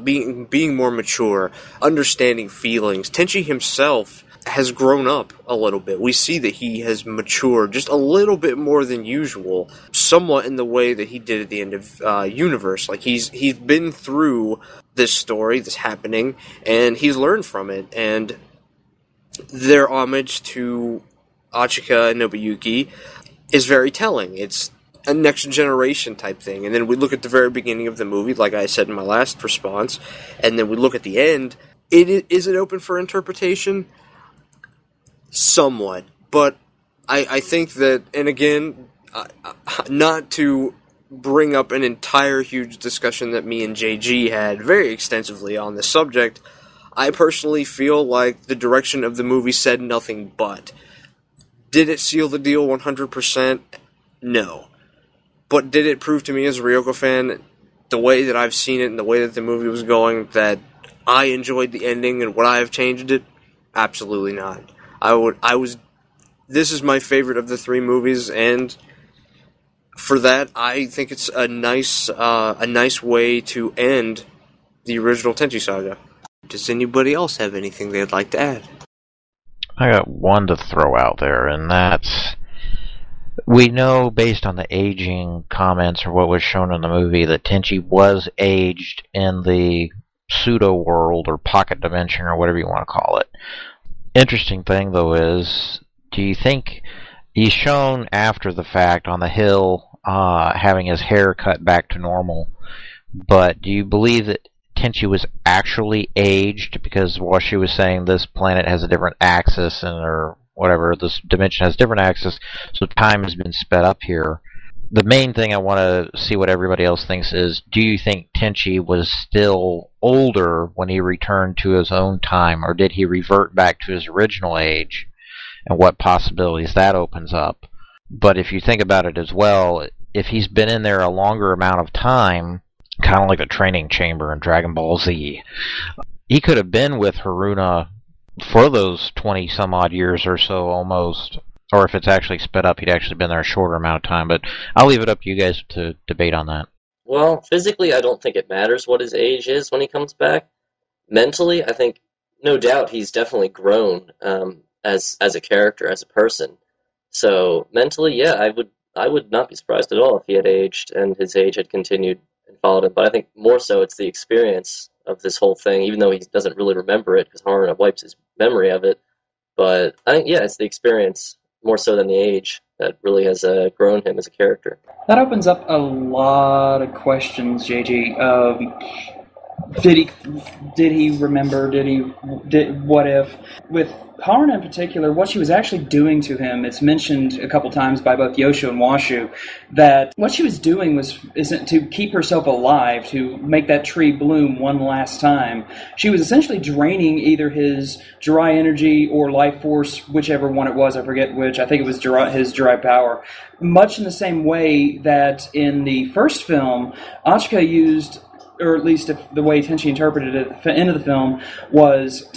being more mature, understanding feelings. Tenchi himself has grown up a little bit. We see that he has matured just a little bit more than usual, somewhat in the way that he did at the end of Universe. Like, he's been through this story, this happening, and he's learned from it, and their homage to Achika Nobuyuki is very telling. It's a next generation type thing. And then we look at the very beginning of the movie, like I said in my last response, and then we look at the end. Is it open for interpretation? Somewhat, but I think that, and again, not to bring up an entire huge discussion that me and JG had very extensively on this subject, I personally feel like the direction of the movie said nothing but. Did it seal the deal 100%? No. But did it prove to me as a Ryoko fan, the way that I've seen it and the way that the movie was going, that I enjoyed the ending and would I have changed it? Absolutely not. This is my favorite of the three movies, and for that, I think it's a nice way to end the original Tenchi saga. Does anybody else have anything they'd like to add? I got one to throw out there, and that's, we know based on the aging comments or what was shown in the movie that Tenchi was aged in the pseudo world or pocket dimension or whatever you want to call it. Interesting thing, though, is, do you think he's shown after the fact on the hill having his hair cut back to normal, but do you believe that Tenchi was actually aged? Because while she was saying this planet has a different axis, or whatever, this dimension has a different axis, so time has been sped up here. The main thing I want to see what everybody else thinks is, do you think Tenchi was still older when he returned to his own time, or did he revert back to his original age, and what possibilities that opens up? But if you think about it as well, if he's been in there a longer amount of time, kind of like the training chamber in Dragon Ball Z, he could have been with Haruna for those 20 some odd years or so almost. Or if it's actually sped up, he'd actually been there a shorter amount of time. But I'll leave it up to you guys to debate on that. Well, physically, I don't think it matters what his age is when he comes back. Mentally, I think, no doubt, he's definitely grown as a character, as a person. So mentally, yeah, I would not be surprised at all if he had aged and his age had continued and followed him. But I think more so it's the experience of this whole thing, even though he doesn't really remember it because Haruna wipes his memory of it. But I think, yeah, it's the experience more so than the age that really has grown him as a character. That opens up a lot of questions, JG. Did he remember? What if? With Haruna in particular, what she was actually doing to him, it's mentioned a couple times by both Yosho and Washu, that what she was doing isn't to keep herself alive, to make that tree bloom one last time. She was essentially draining either his Jirai energy or life force, whichever one it was, I forget which. I think it was his Jirai power. Much in the same way that in the first film, Achika used, or at least the way Tenchi interpreted it at the end of the film, was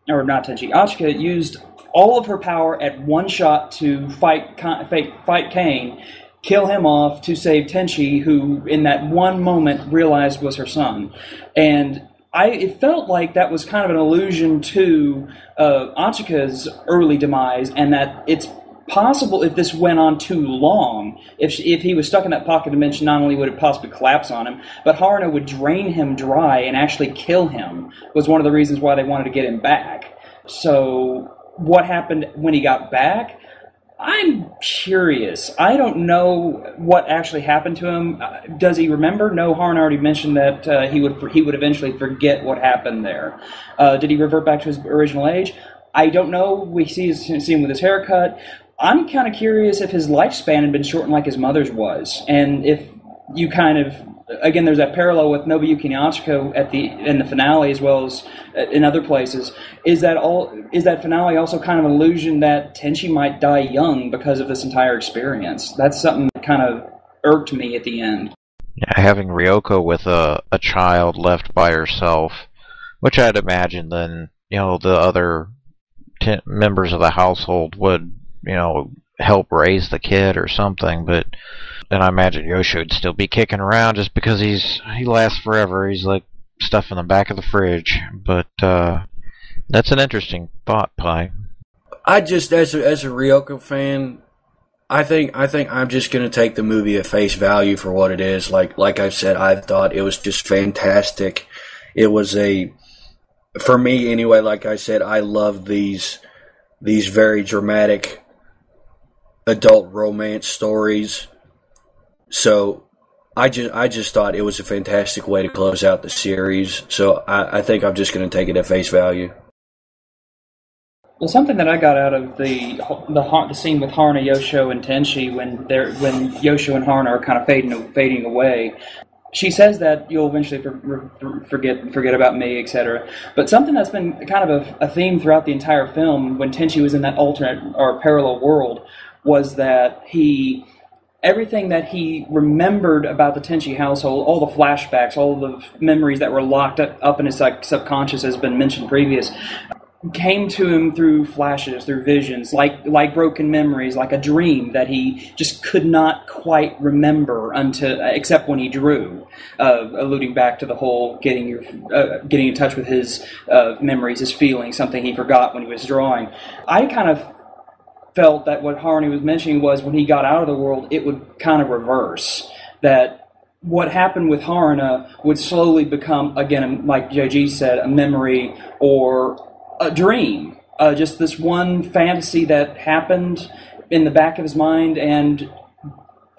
Achika used all of her power at one shot to fight Kane, kill him off to save Tenchi, who in that one moment realized was her son. And it felt like that was kind of an allusion to Achika's early demise, and that it's possible if this went on too long, if he was stuck in that pocket dimension, not only would it possibly collapse on him, but Haruna would drain him dry and actually kill him, was one of the reasons why they wanted to get him back. So what happened when he got back? I'm curious. I don't know what actually happened to him. Does he remember? No, Haruna already mentioned that he would eventually forget what happened there. Did he revert back to his original age? I don't know. We see him with his haircut. I'm kind of curious if his lifespan had been shortened like his mother's was, and if you kind of, again, there's that parallel with Nobuyuki and Achiko in the finale as well as in other places. Is that finale also kind of an illusion that Tenchi might die young because of this entire experience? That's something that kind of irked me at the end. Yeah, having Ryoko with a child left by herself, which I'd imagine then, the other members of the household would, help raise the kid or something, but then I imagine Yosho would still be kicking around just because he lasts forever. He's like stuff in the back of the fridge. But that's an interesting thought, Pi. I just, as a Ryoko fan, I think I'm just gonna take the movie at face value for what it is. Like I said, I thought it was just fantastic. It was for me anyway, like I said, I love these very dramatic adult romance stories. So I just thought it was a fantastic way to close out the series. So I think I'm just going to take it at face value. Well, something that I got out of the scene with Haruna, Yosho, and Tenchi when Yosho and Haruna are kind of fading away. She says that you'll eventually forget about me, etc. But something that's been kind of a theme throughout the entire film, when Tenchi was in that alternate or parallel world, was that everything that he remembered about the Tenchi household, all the flashbacks, all the memories that were locked up in his subconscious, has been mentioned previous, came to him through flashes, through visions, like broken memories, like a dream that he just could not quite remember except when he drew, alluding back to the whole getting in touch with his memories, his feelings, something he forgot when he was drawing. I kind of felt that what Haruni was mentioning was when he got out of the world, it would kind of reverse. That what happened with Haruna would slowly become, again, like JG said, a memory or a dream. Just this one fantasy that happened in the back of his mind and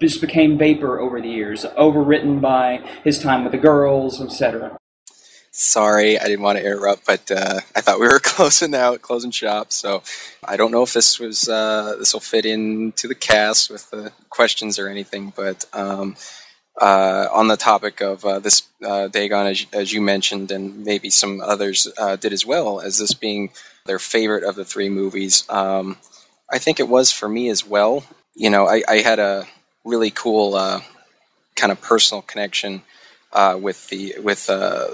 just became vapor over the years, overwritten by his time with the girls, etc. Sorry, I didn't want to interrupt, but I thought we were closing shop. So I don't know if this will fit into the cast with the questions or anything. But on the topic of this, Dagon, as you mentioned, and maybe some others did as well, as this being their favorite of the three movies, I think it was for me as well. I had a really cool kind of personal connection with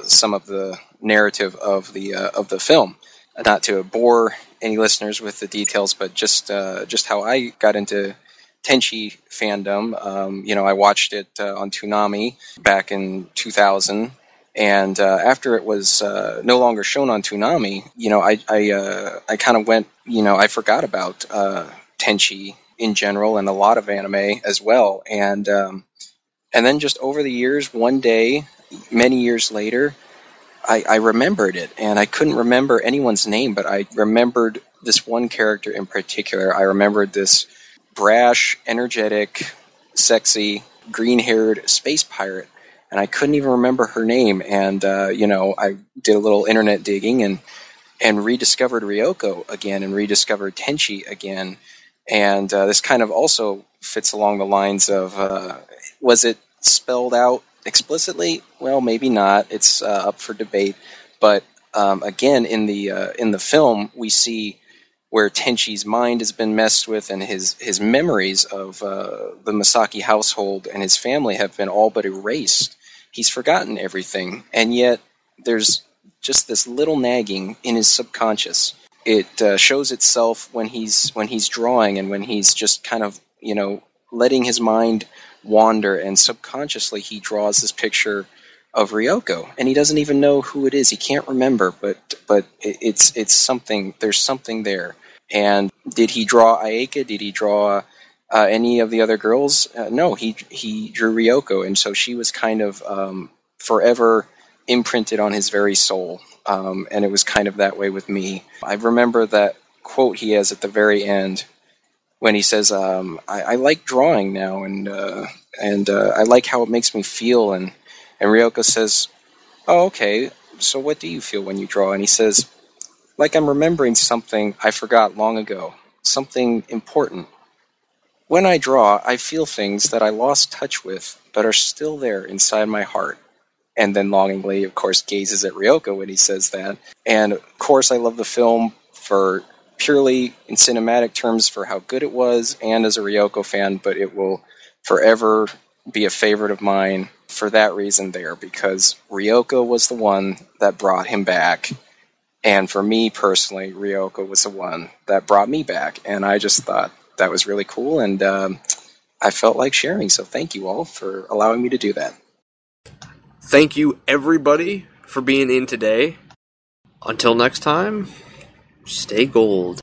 some of the narrative of the film. Not to bore any listeners with the details, but just how I got into Tenchi fandom. I watched it on Toonami back in 2000, and after it was no longer shown on Toonami, I kind of went, I forgot about Tenchi in general and a lot of anime as well. And then just over the years, one day, many years later, I remembered it, and I couldn't remember anyone's name, but I remembered this one character in particular. I remembered this brash, energetic, sexy, green-haired space pirate, and I couldn't even remember her name. And I did a little internet digging and rediscovered Ryoko again, and rediscovered Tenchi again. And this kind of also fits along the lines of, was it spelled out explicitly? Well, maybe not. It's up for debate. But again, in the film, we see where Tenchi's mind has been messed with, and his memories of the Masaki household and his family have been all but erased. He's forgotten everything, and yet there's just this little nagging in his subconscious. It shows itself when he's drawing, and when he's just kind of letting his mind wander, and subconsciously he draws this picture of Ryoko, and he doesn't even know who it is. He can't remember, but it's something. There's something there. And did he draw Ayeka? Did he draw any of the other girls? No, he drew Ryoko, and so she was kind of forever imprinted on his very soul. And it was kind of that way with me. I remember that quote he has at the very end when he says, I like drawing now, and I like how it makes me feel. And Ryoko says, oh, okay, so what do you feel when you draw? And he says, like I'm remembering something I forgot long ago, something important. When I draw, I feel things that I lost touch with, but are still there inside my heart. And then longingly, of course, gazes at Ryoko when he says that. And of course, I love the film for purely in cinematic terms for how good it was, and as a Ryoko fan, but it will forever be a favorite of mine for that reason there, because Ryoko was the one that brought him back. And for me personally, Ryoko was the one that brought me back. And I just thought that was really cool, and I felt like sharing. So thank you all for allowing me to do that. Thank you, everybody, for being in today. Until next time, stay gold.